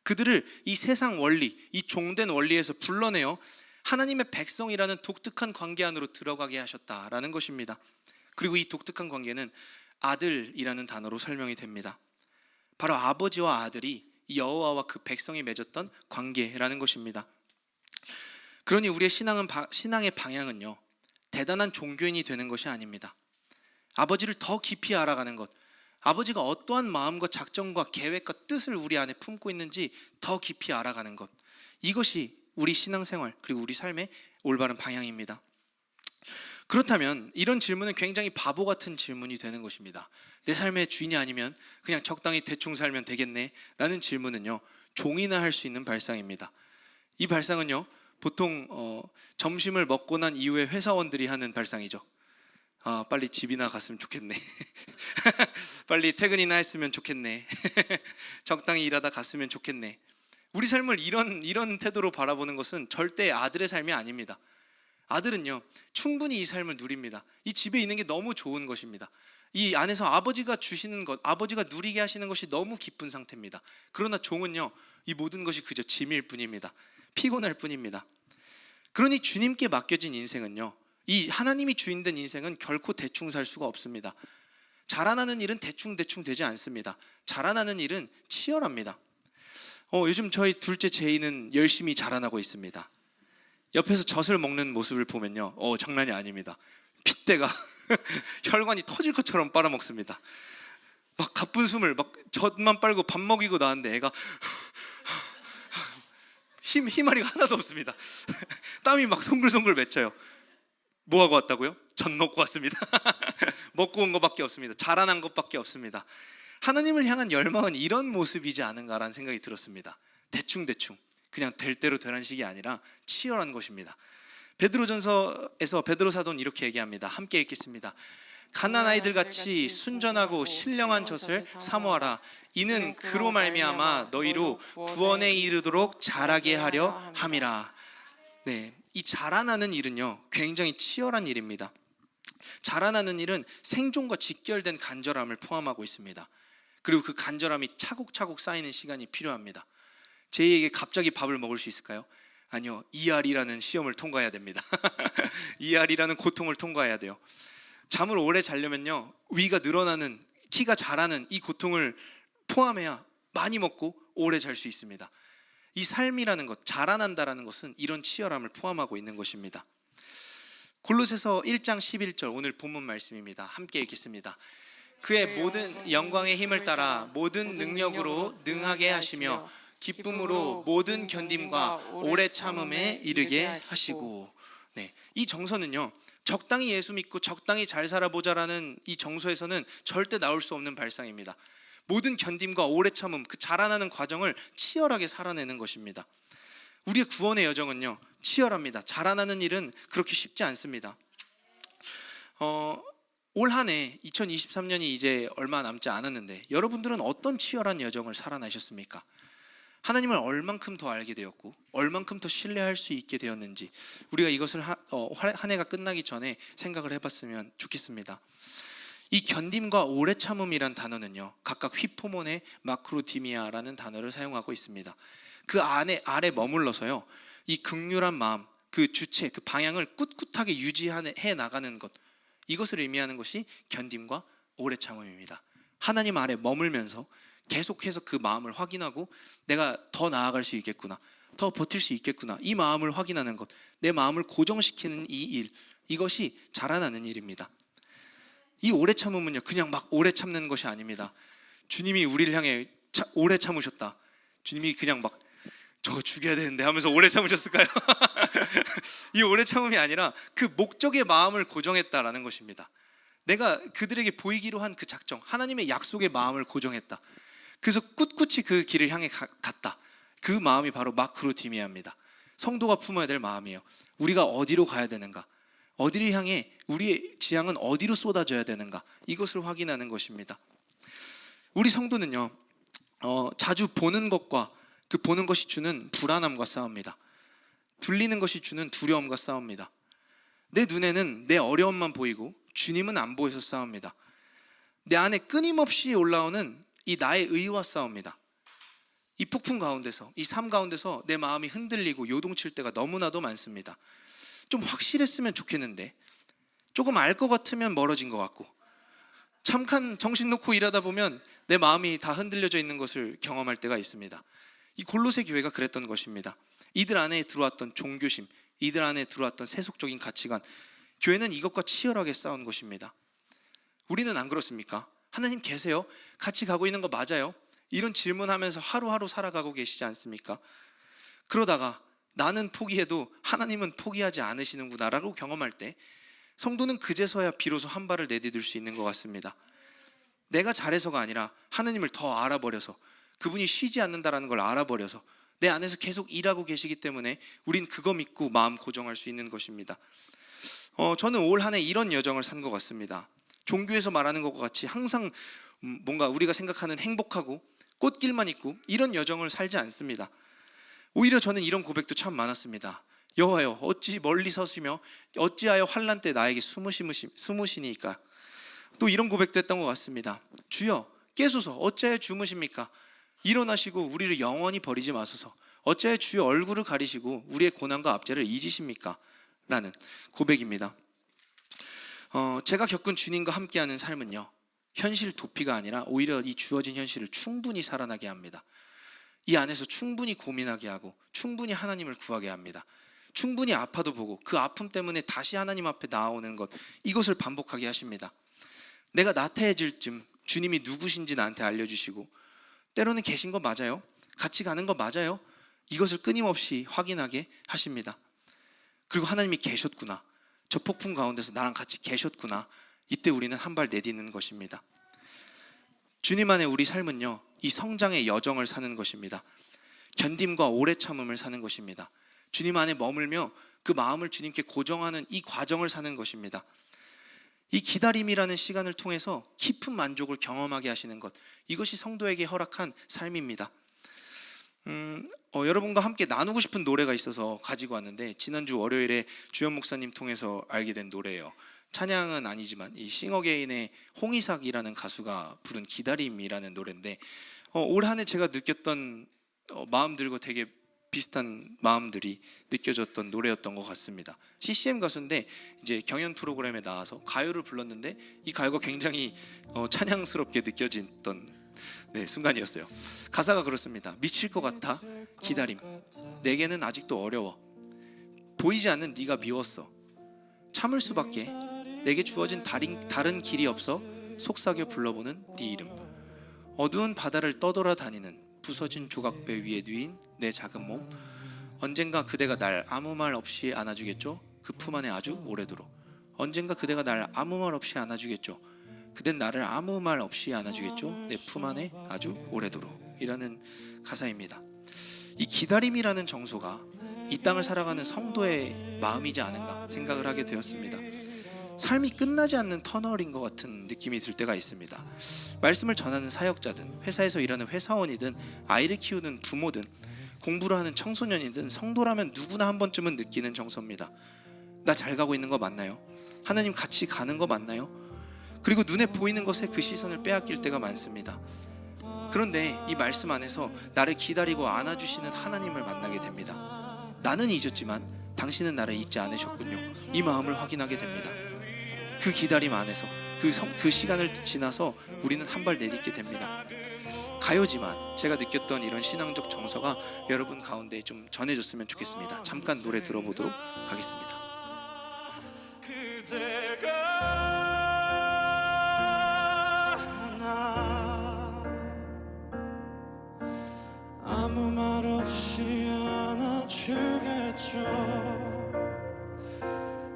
그들을 이 세상 원리, 이 종된 원리에서 불러내어 하나님의 백성이라는 독특한 관계 안으로 들어가게 하셨다라는 것입니다. 그리고 이 독특한 관계는 아들이라는 단어로 설명이 됩니다. 바로 아버지와 아들이 이 여호와와 그 백성이 맺었던 관계라는 것입니다. 그러니 우리의 신앙의 방향은요, 대단한 종교인이 되는 것이 아닙니다. 아버지를 더 깊이 알아가는 것, 아버지가 어떠한 마음과 작정과 계획과 뜻을 우리 안에 품고 있는지 더 깊이 알아가는 것, 이것이 우리 신앙생활 그리고 우리 삶의 올바른 방향입니다. 그렇다면 이런 질문은 굉장히 바보 같은 질문이 되는 것입니다. 내 삶의 주인이 아니면 그냥 적당히 대충 살면 되겠네 라는 질문은요, 종이나 할 수 있는 발상입니다. 이 발상은요, 보통 점심을 먹고 난 이후에 회사원들이 하는 발상이죠. 아, 빨리 집이나 갔으면 좋겠네. 빨리 퇴근이나 했으면 좋겠네. 적당히 일하다 갔으면 좋겠네. 우리 삶을 이런 태도로 바라보는 것은 절대 아들의 삶이 아닙니다. 아들은요, 충분히 이 삶을 누립니다. 이 집에 있는 게 너무 좋은 것입니다. 이 안에서 아버지가 주시는 것, 아버지가 누리게 하시는 것이 너무 기쁜 상태입니다. 그러나 종은요, 이 모든 것이 그저 짐일 뿐입니다. 피곤할 뿐입니다. 그러니 주님께 맡겨진 인생은요, 이 하나님이 주인된 인생은 결코 대충 살 수가 없습니다. 자라나는 일은 대충 되지 않습니다. 자라나는 일은 치열합니다. 요즘 저희 둘째 제이는 열심히 자라나고 있습니다. 옆에서 젖을 먹는 모습을 보면요, 장난이 아닙니다. 핏대가 혈관이 터질 것처럼 빨아먹습니다. 막 가쁜 숨을 막 젖만 빨고 밥 먹이고 나왔는데 애가 힘아리가 하나도 없습니다. 땀이 막 송글송글 맺혀요. 뭐 하고 왔다고요? 젖 먹고 왔습니다. 먹고 온 것밖에 없습니다. 자라난 것밖에 없습니다. 하나님을 향한 열망은 이런 모습이지 않은가라는 생각이 들었습니다. 대충 그냥 될 대로 되라는 식이 아니라 치열한 것입니다. 베드로전서에서 베드로 사도는 이렇게 얘기합니다. 함께 읽겠습니다. 갓난 아이들 같이 순전하고 신령한 젖을 사모하라. 이는 그로 말미암아 너희로 구원에 이르도록 자라게 하려 함이라. 네, 이 자라나는 일은요, 굉장히 치열한 일입니다. 자라나는 일은 생존과 직결된 간절함을 포함하고 있습니다. 그리고 그 간절함이 차곡차곡 쌓이는 시간이 필요합니다. 제이에게 갑자기 밥을 먹을 수 있을까요? 아니요, ER이라는 시험을 통과해야 됩니다. ER이라는 고통을 통과해야 돼요. 잠을 오래 자려면요, 위가 늘어나는, 키가 자라는 이 고통을 포함해야 많이 먹고 오래 잘 수 있습니다. 이 삶이라는 것, 자라난다라는 것은 이런 치열함을 포함하고 있는 것입니다. 골로새서 1장 11절, 오늘 본문 말씀입니다. 함께 읽겠습니다. 그의 모든 영광의 힘을 따라 모든 능력으로 능하게 하시며 기쁨으로 모든 견딤과 오래 참음에 이르게 하시고. 네, 이 정서는요, 적당히 예수 믿고 적당히 잘 살아보자라는 이 정서에서는 절대 나올 수 없는 발상입니다. 모든 견딤과 오래 참음, 그 자라나는 과정을 치열하게 살아내는 것입니다. 우리의 구원의 여정은요, 치열합니다. 자라나는 일은 그렇게 쉽지 않습니다. 올 한 해 2023년이 이제 얼마 남지 않았는데 여러분들은 어떤 치열한 여정을 살아나셨습니까? 하나님을 얼만큼 더 알게 되었고 얼만큼 더 신뢰할 수 있게 되었는지 우리가 이것을 한 해가 끝나기 전에 생각을 해봤으면 좋겠습니다. 이 견딤과 오래 참음이란 단어는요, 각각 휘포몬의 마크로디미아라는 단어를 사용하고 있습니다. 그 아래 머물러서요, 이 극률한 마음, 그 주체, 그 방향을 꿋꿋하게 유지해 나가는 것, 이것을 의미하는 것이 견딤과 오래 참음입니다. 하나님 아래 머물면서 계속해서 그 마음을 확인하고 내가 더 나아갈 수 있겠구나, 더 버틸 수 있겠구나, 이 마음을 확인하는 것, 내 마음을 고정시키는 이 일, 이것이 자라나는 일입니다. 이 오래 참음은요, 그냥 막 오래 참는 것이 아닙니다. 주님이 우리를 향해 오래 참으셨다. 주님이 그냥 막 저거 죽여야 되는데 하면서 오래 참으셨을까요? 이 오래 참음이 아니라 그 목적의 마음을 고정했다라는 것입니다. 내가 그들에게 보이기로 한 그 작정, 하나님의 약속의 마음을 고정했다. 그래서 꿋꿋이 그 길을 향해 갔다. 그 마음이 바로 마크로디미아입니다. 성도가 품어야 될 마음이에요. 우리가 어디로 가야 되는가, 어디를 향해 우리의 지향은 어디로 쏟아져야 되는가, 이것을 확인하는 것입니다. 우리 성도는요, 자주 보는 것과 그 보는 것이 주는 불안함과 싸웁니다. 들리는 것이 주는 두려움과 싸웁니다. 내 눈에는 내 어려움만 보이고 주님은 안 보여서 싸웁니다. 내 안에 끊임없이 올라오는 이 나의 의와 싸웁니다. 이 폭풍 가운데서, 이 삶 가운데서 내 마음이 흔들리고 요동칠 때가 너무나도 많습니다. 좀 확실했으면 좋겠는데, 조금 알 것 같으면 멀어진 것 같고, 잠깐 정신 놓고 일하다 보면 내 마음이 다 흔들려져 있는 것을 경험할 때가 있습니다. 이 골로새 교회가 그랬던 것입니다. 이들 안에 들어왔던 종교심, 이들 안에 들어왔던 세속적인 가치관, 교회는 이것과 치열하게 싸운 것입니다. 우리는 안 그렇습니까? 하나님 계세요? 같이 가고 있는 거 맞아요? 이런 질문하면서 하루하루 살아가고 계시지 않습니까? 그러다가 나는 포기해도 하나님은 포기하지 않으시는구나라고 경험할 때 성도는 그제서야 비로소 한 발을 내디딜 수 있는 것 같습니다. 내가 잘해서가 아니라 하나님을 더 알아버려서, 그분이 쉬지 않는다라는 걸 알아버려서 내 안에서 계속 일하고 계시기 때문에 우린 그거 믿고 마음 고정할 수 있는 것입니다. 저는 올 한 해 이런 여정을 산 것 같습니다. 종교에서 말하는 것과 같이 항상 뭔가 우리가 생각하는 행복하고 꽃길만 있고 이런 여정을 살지 않습니다. 오히려 저는 이런 고백도 참 많았습니다. 여호와여, 어찌 멀리 서시며 어찌하여 환난 때 나에게 숨으시니까. 또 이런 고백도 했던 것 같습니다. 주여, 깨소서, 어찌하여 주무십니까? 일어나시고 우리를 영원히 버리지 마소서. 어찌하여 주의 얼굴을 가리시고 우리의 고난과 압제를 잊으십니까? 라는 고백입니다. 제가 겪은 주님과 함께하는 삶은요, 현실 도피가 아니라 오히려 이 주어진 현실을 충분히 살아나게 합니다. 이 안에서 충분히 고민하게 하고 충분히 하나님을 구하게 합니다. 충분히 아파도 보고 그 아픔 때문에 다시 하나님 앞에 나아오는 것, 이것을 반복하게 하십니다. 내가 나태해질 쯤 주님이 누구신지 나한테 알려주시고, 때로는 계신 거 맞아요? 같이 가는 거 맞아요? 이것을 끊임없이 확인하게 하십니다. 그리고 하나님이 계셨구나, 저 폭풍 가운데서 나랑 같이 계셨구나, 이때 우리는 한 발 내딛는 것입니다. 주님 안에 우리 삶은요, 이 성장의 여정을 사는 것입니다. 견딤과 오래 참음을 사는 것입니다. 주님 안에 머물며 그 마음을 주님께 고정하는 이 과정을 사는 것입니다. 이 기다림이라는 시간을 통해서 깊은 만족을 경험하게 하시는 것, 이것이 성도에게 허락한 삶입니다. 여러분과 함께 나누고 싶은 노래가 있어서 가지고 왔는데, 지난주 월요일에 주연 목사님 통해서 알게 된 노래예요. 찬양은 아니지만 이 싱어게인의 홍이삭이라는 가수가 부른 기다림이라는 노래인데, 올 한 해 제가 느꼈던 마음들과 되게 비슷한 마음들이 느껴졌던 노래였던 것 같습니다. CCM 가수인데 이제 경연 프로그램에 나와서 가요를 불렀는데 이 가요가 굉장히 찬양스럽게 느껴졌던 순간이었어요. 가사가 그렇습니다. 미칠 것 같아 기다림, 내게는 아직도 어려워, 보이지 않는 네가 미웠어, 참을 수밖에, 내게 주어진 다른 길이 없어 속삭여 불러보는 네 이름, 어두운 바다를 떠돌아다니는 부서진 조각배 위에 뉘인 내 작은 몸, 언젠가 그대가 날 아무 말 없이 안아주겠죠? 그 품 안에 아주 오래도록. 언젠가 그대가 날 아무 말 없이 안아주겠죠? 그댄 나를 아무 말 없이 안아주겠죠? 내 품 안에 아주 오래도록. 이라는 가사입니다. 이 기다림이라는 정서가 이 땅을 살아가는 성도의 마음이지 않은가 생각을 하게 되었습니다. 삶이 끝나지 않는 터널인 것 같은 느낌이 들 때가 있습니다. 말씀을 전하는 사역자든, 회사에서 일하는 회사원이든, 아이를 키우는 부모든, 공부를 하는 청소년이든, 성도라면 누구나 한 번쯤은 느끼는 정서입니다. 나 잘 가고 있는 거 맞나요? 하나님 같이 가는 거 맞나요? 그리고 눈에 보이는 것에 그 시선을 빼앗길 때가 많습니다. 그런데 이 말씀 안에서 나를 기다리고 안아주시는 하나님을 만나게 됩니다. 나는 잊었지만 당신은 나를 잊지 않으셨군요. 이 마음을 확인하게 됩니다. 그 기다림 안에서 그 시간을 지나서 우리는 한 발 내딛게 됩니다. 가요지만 제가 느꼈던 이런 신앙적 정서가 여러분 가운데 좀 전해졌으면 좋겠습니다. 잠깐 노래 들어보도록 하겠습니다. 그대가 나 아무 말 없이 안아주겠죠?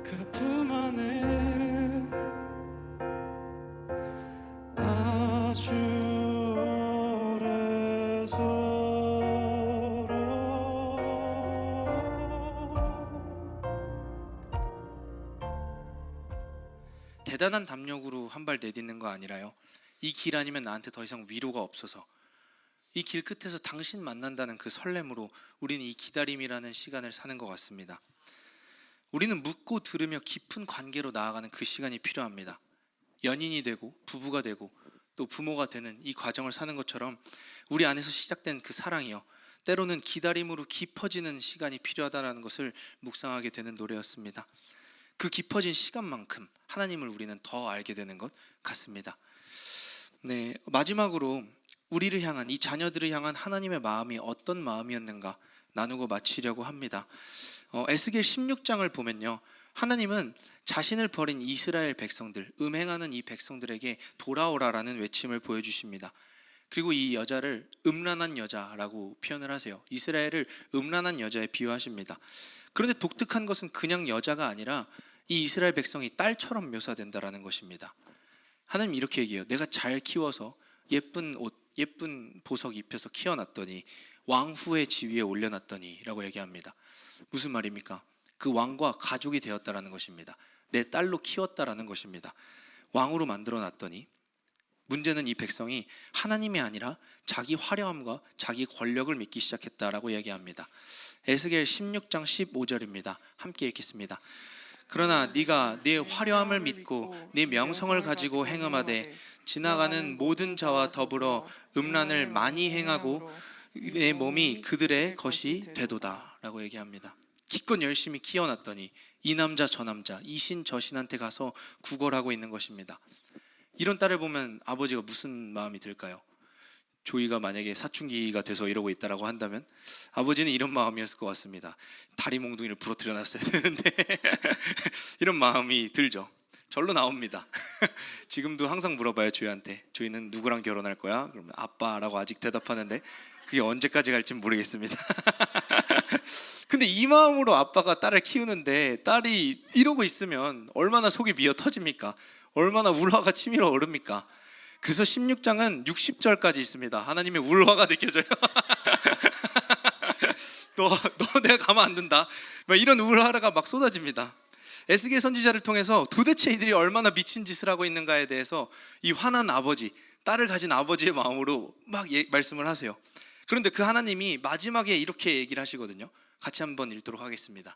그 품 안에 아주 오래도록. 대단한 담력으로 한 발 내딛는 거 아니라요, 이 길 아니면 나한테 더 이상 위로가 없어서 이 길 끝에서 당신 만난다는 그 설렘으로 우리는 이 기다림이라는 시간을 사는 것 같습니다. 우리는 묻고 들으며 깊은 관계로 나아가는 그 시간이 필요합니다. 연인이 되고 부부가 되고 또 부모가 되는 이 과정을 사는 것처럼 우리 안에서 시작된 그 사랑이요, 때로는 기다림으로 깊어지는 시간이 필요하다는 것을 묵상하게 되는 노래였습니다. 그 깊어진 시간만큼 하나님을 우리는 더 알게 되는 것 같습니다. 마지막으로 우리를 향한, 이 자녀들을 향한 하나님의 마음이 어떤 마음이었는가 나누고 마치려고 합니다. 에스겔 16장을 보면요, 하나님은 자신을 버린 이스라엘 백성들, 음행하는 이 백성들에게 돌아오라라는 외침을 보여주십니다. 그리고 이 여자를 음란한 여자라고 표현을 하세요. 이스라엘을 음란한 여자에 비유하십니다. 그런데 독특한 것은 그냥 여자가 아니라 이 이스라엘 백성이 딸처럼 묘사된다라는 것입니다. 하나님 이렇게 얘기해요. 내가 잘 키워서 예쁜 옷, 예쁜 보석 입혀서 키워놨더니 왕후의 지위에 올려놨더니라고 얘기합니다. 무슨 말입니까? 그 왕과 가족이 되었다라는 것입니다. 내 딸로 키웠다라는 것입니다. 왕으로 만들어놨더니, 문제는 이 백성이 하나님이 아니라 자기 화려함과 자기 권력을 믿기 시작했다라고 얘기합니다. 에스겔 16장 15절입니다. 함께 읽겠습니다. 그러나 네가 네 화려함을 믿고 네 명성을 가지고 행음하되 지나가는 모든 자와 더불어 음란을 많이 행하고 내 몸이 그들의 것이 되도다 라고 얘기합니다. 기껏 열심히 키워놨더니 이 남자 저 남자 이신 저신한테 가서 구걸하고 있는 것입니다. 이런 딸을 보면 아버지가 무슨 마음이 들까요? 조이가 만약에 사춘기가 돼서 이러고 있다라고 한다면 아버지는 이런 마음이었을 것 같습니다. 다리 몽둥이를 부러뜨려 놨어야 되는데 이런 마음이 들죠. 절로 나옵니다. 지금도 항상 물어봐요, 조이한테. 조이는 누구랑 결혼할 거야? 그러면 아빠라고 아직 대답하는데 그게 언제까지 갈지 모르겠습니다. 근데 이 마음으로 아빠가 딸을 키우는데 딸이 이러고 있으면 얼마나 속이 미어 터집니까? 얼마나 울화가 치밀어 오릅니까? 그래서 16장은 60절까지 있습니다. 하나님의 울화가 느껴져요. 너 내가 가만 안 둔다. 막 이런 울화가 막 쏟아집니다. 에스겔 선지자를 통해서 도대체 이들이 얼마나 미친 짓을 하고 있는가에 대해서 이 화난 아버지, 딸을 가진 아버지의 마음으로 막 말씀을 하세요. 그런데 그 하나님이 마지막에 이렇게 얘기를 하시거든요. 같이 한번 읽도록 하겠습니다.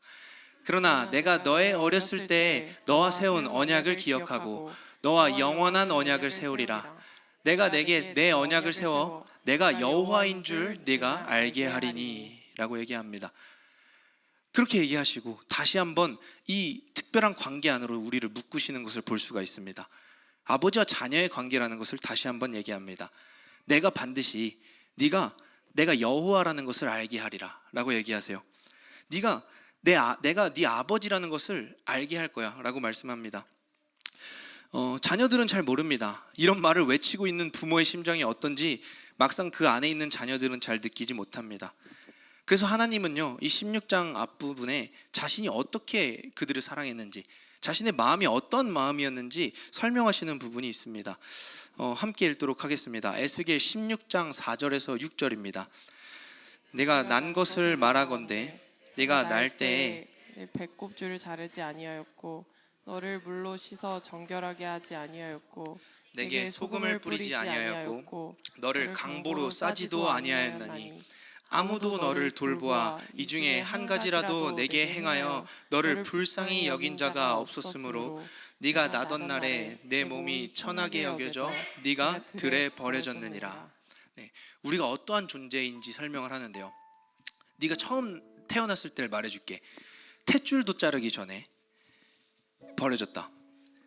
그러나 내가 너의 어렸을 때 너와 세운 언약을 기억하고 너와 영원한 언약을 세우리라. 내가 내게 내 언약을 세워 내가 여호와인 줄 네가 알게 하리니 라고 얘기합니다. 그렇게 얘기하시고 다시 한번 이 특별한 관계 안으로 우리를 묶으시는 것을 볼 수가 있습니다. 아버지와 자녀의 관계라는 것을 다시 한번 얘기합니다. 내가 반드시 내가 여호와라는 것을 알게 하리라 라고 얘기하세요. 내가 네 아버지라는 것을 알게 할 거야 라고 말씀합니다. 자녀들은 잘 모릅니다. 이런 말을 외치고 있는 부모의 심정이 어떤지 막상 그 안에 있는 자녀들은 잘 느끼지 못합니다. 그래서 하나님은요, 이 16장 앞부분에 자신이 어떻게 그들을 사랑했는지, 자신의 마음이 어떤 마음이었는지 설명하시는 부분이 있습니다. 함께 읽도록 하겠습니다. 에스겔 16장 4절에서 6절입니다. 내가 난 것을 말하건대 내가 날 때에 배꼽줄을 자르지 아니하였고 너를 물로 씻어 정결하게 하지 아니하였고 내게 소금을 뿌리지 아니하였고 너를 강보로 싸지도 아니하였나니 아무도 너를 돌보아 이 중에 한 가지라도 내게 행하여 너를 불쌍히 여긴 자가 없었으므로 네가 나던 날에 내 몸이 천하게 여겨져 네가 들에 버려졌느니라. 네, 우리가 어떠한 존재인지 설명을 하는데요. 네가 처음 태어났을 때를 말해줄게. 탯줄도 자르기 전에 버려졌다.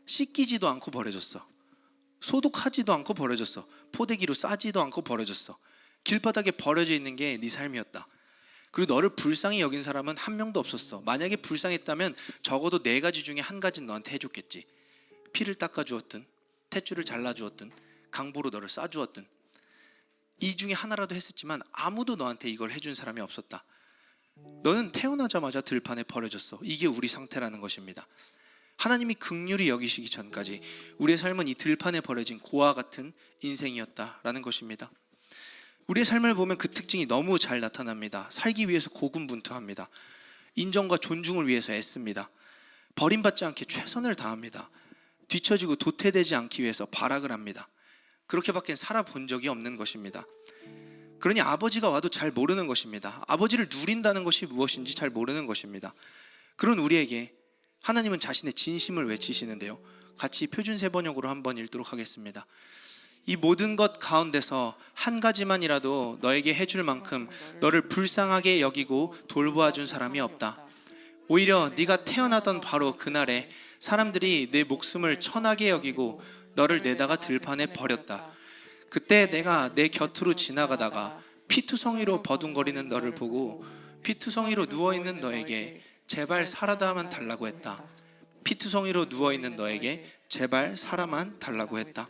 씻기지도 않고 버려졌어. 소독하지도 않고 버려졌어. 포대기로 싸지도 않고 버려졌어. 길바닥에 버려져 있는 게 네 삶이었다. 그리고 너를 불쌍히 여긴 사람은 한 명도 없었어. 만약에 불쌍했다면 적어도 4가지 중에 한 가지는 너한테 해줬겠지. 피를 닦아주었든 탯줄을 잘라주었든 강보로 너를 싸주었든 이 중에 하나라도 했었지만 아무도 너한테 이걸 해준 사람이 없었다. 너는 태어나자마자 들판에 버려졌어. 이게 우리 상태라는 것입니다. 하나님이 긍휼히 여기시기 전까지 우리의 삶은 이 들판에 버려진 고와 같은 인생이었다라는 것입니다. 우리의 삶을 보면 그 특징이 너무 잘 나타납니다. 살기 위해서 고군분투합니다. 인정과 존중을 위해서 애씁니다. 버림받지 않게 최선을 다합니다. 뒤처지고 도태되지 않기 위해서 발악을 합니다. 그렇게밖에 살아본 적이 없는 것입니다. 그러니 아버지가 와도 잘 모르는 것입니다. 아버지를 누린다는 것이 무엇인지 잘 모르는 것입니다. 그런 우리에게 하나님은 자신의 진심을 외치시는데요. 같이 표준 세번역으로 한번 읽도록 하겠습니다. 이 모든 것 가운데서 한 가지만이라도 너에게 해줄 만큼 너를 불쌍하게 여기고 돌보아준 사람이 없다. 오히려 네가 태어나던 바로 그날에 사람들이 내 목숨을 천하게 여기고 너를 내다가 들판에 버렸다. 그때 내가 내 곁으로 지나가다가 피투성이로 버둥거리는 너를 보고 피투성이로 누워있는 너에게 제발 살아다만 달라고 했다. 피투성이로 누워있는 너에게 제발 살아만 달라고 했다.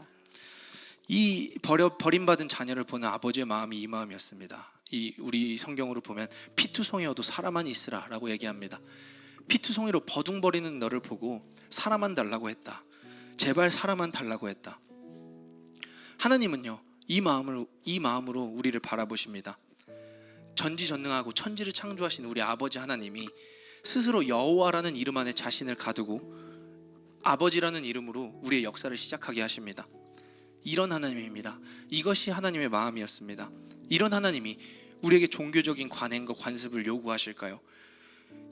이 버림받은 자녀를 보는 아버지의 마음이 이 마음이었습니다. 우리 성경으로 보면 피투성이어도 살아만 있으라 라고 얘기합니다. 피투성이로 버둥거리는 너를 보고 살아만 달라고 했다. 제발 살아만 달라고 했다. 하나님은요, 이 마음으로 우리를 바라보십니다. 전지전능하고 천지를 창조하신 우리 아버지 하나님이 스스로 여호와라는 이름 안에 자신을 가두고 아버지라는 이름으로 우리의 역사를 시작하게 하십니다. 이런 하나님입니다. 이것이 하나님의 마음이었습니다. 이런 하나님이 우리에게 종교적인 관행과 관습을 요구하실까요?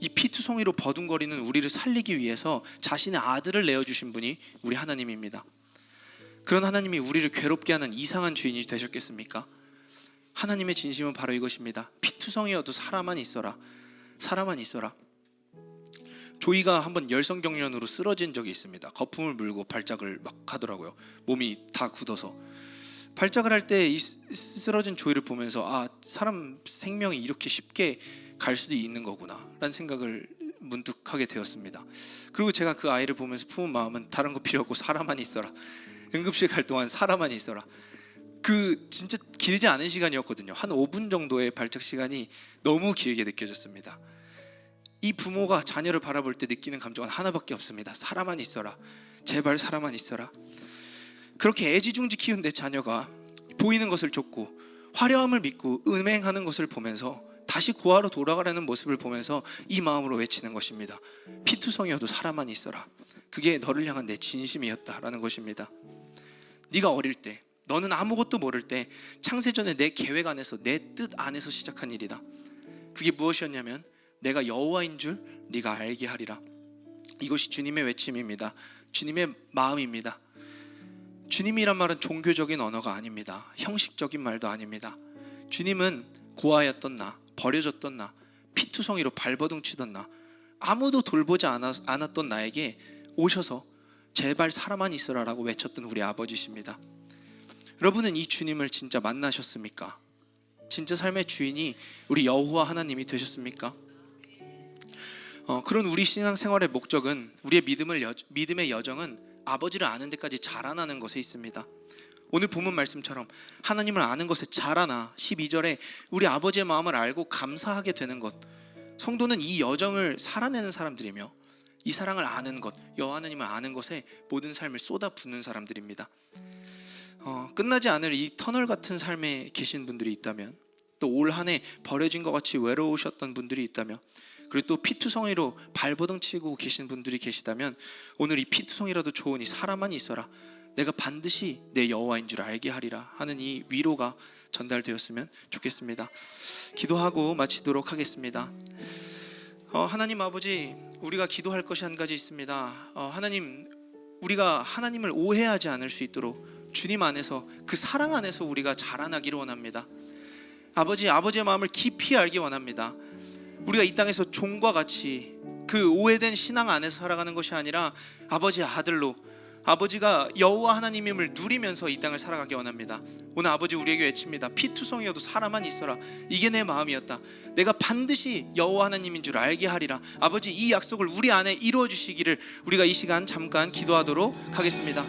이 피투성이로 버둥거리는 우리를 살리기 위해서 자신의 아들을 내어주신 분이 우리 하나님입니다. 그런 하나님이 우리를 괴롭게 하는 이상한 주인이 되셨겠습니까? 하나님의 진심은 바로 이것입니다. 피투성이여도 살아만 있어라. 살아만 있어라. 조이가 한번 열성경련으로 쓰러진 적이 있습니다. 거품을 물고 발작을 막 하더라고요. 몸이 다 굳어서. 발작을 할 때 이 쓰러진 조이를 보면서 아, 사람 생명이 이렇게 쉽게 갈 수도 있는 거구나 라는 생각을 문득 하게 되었습니다. 그리고 제가 그 아이를 보면서 품은 마음은 다른 거 필요 없고 살아만 있어라. 응급실 갈 동안 살아만 있어라. 그 진짜 길지 않은 시간이었거든요. 한 5분 정도의 발작 시간이 너무 길게 느껴졌습니다. 이 부모가 자녀를 바라볼 때 느끼는 감정은 하나밖에 없습니다. 살아만 있어라. 제발 살아만 있어라. 그렇게 애지중지 키운 내 자녀가 보이는 것을 쫓고 화려함을 믿고 음행하는 것을 보면서 다시 고아로 돌아가려는 모습을 보면서 이 마음으로 외치는 것입니다. 피투성이어도 살아만 있어라. 그게 너를 향한 내 진심이었다라는 것입니다. 네가 어릴 때, 너는 아무것도 모를 때 창세전에 내 계획 안에서, 내 뜻 안에서 시작한 일이다. 그게 무엇이었냐면 내가 여호와인 줄 네가 알게 하리라. 이것이 주님의 외침입니다. 주님의 마음입니다. 주님이란 말은 종교적인 언어가 아닙니다. 형식적인 말도 아닙니다. 주님은 고아였던 나, 버려졌던 나, 피투성이로 발버둥 치던 나, 아무도 돌보지 않았던 나에게 오셔서 제발 살아만 있어라 라고 외쳤던 우리 아버지십니다. 여러분은 이 주님을 진짜 만나셨습니까? 진짜 삶의 주인이 우리 여호와 하나님이 되셨습니까? 그런 우리 신앙생활의 목적은, 우리의 믿음의 여정은 아버지를 아는 데까지 자라나는 것에 있습니다. 오늘 본문 말씀처럼 하나님을 아는 것에 자라나 12절에 우리 아버지의 마음을 알고 감사하게 되는 것, 성도는 이 여정을 살아내는 사람들이며 이 사랑을 아는 것, 여호와 하나님을 아는 것에 모든 삶을 쏟아붓는 사람들입니다. 끝나지 않을 이 터널 같은 삶에 계신 분들이 있다면, 또 올 한 해 버려진 것 같이 외로우셨던 분들이 있다면, 그리고 또 피투성이로 발버둥 치고 계신 분들이 계시다면 오늘 이 피투성이라도 좋으니 살아만 있어라. 내가 반드시 내 여호와인 줄 알게 하리라 하는 이 위로가 전달되었으면 좋겠습니다. 기도하고 마치도록 하겠습니다. 하나님 아버지, 우리가 기도할 것이 한 가지 있습니다. 하나님, 우리가 하나님을 오해하지 않을 수 있도록 주님 안에서, 그 사랑 안에서 우리가 자라나기를 원합니다. 아버지의 마음을 깊이 알기 원합니다. 우리가 이 땅에서 종과 같이 그 오해된 신앙 안에서 살아가는 것이 아니라 아버지의 아들로, 아버지가 여호와 하나님임을 누리면서 이 땅을 살아가기 원합니다. 오늘 아버지 우리에게 외칩니다. 피투성이어도 살아만 있어라. 이게 내 마음이었다. 내가 반드시 여호와 하나님인 줄 알게 하리라. 아버지, 이 약속을 우리 안에 이루어 주시기를 우리가 이 시간 잠깐 기도하도록 하겠습니다.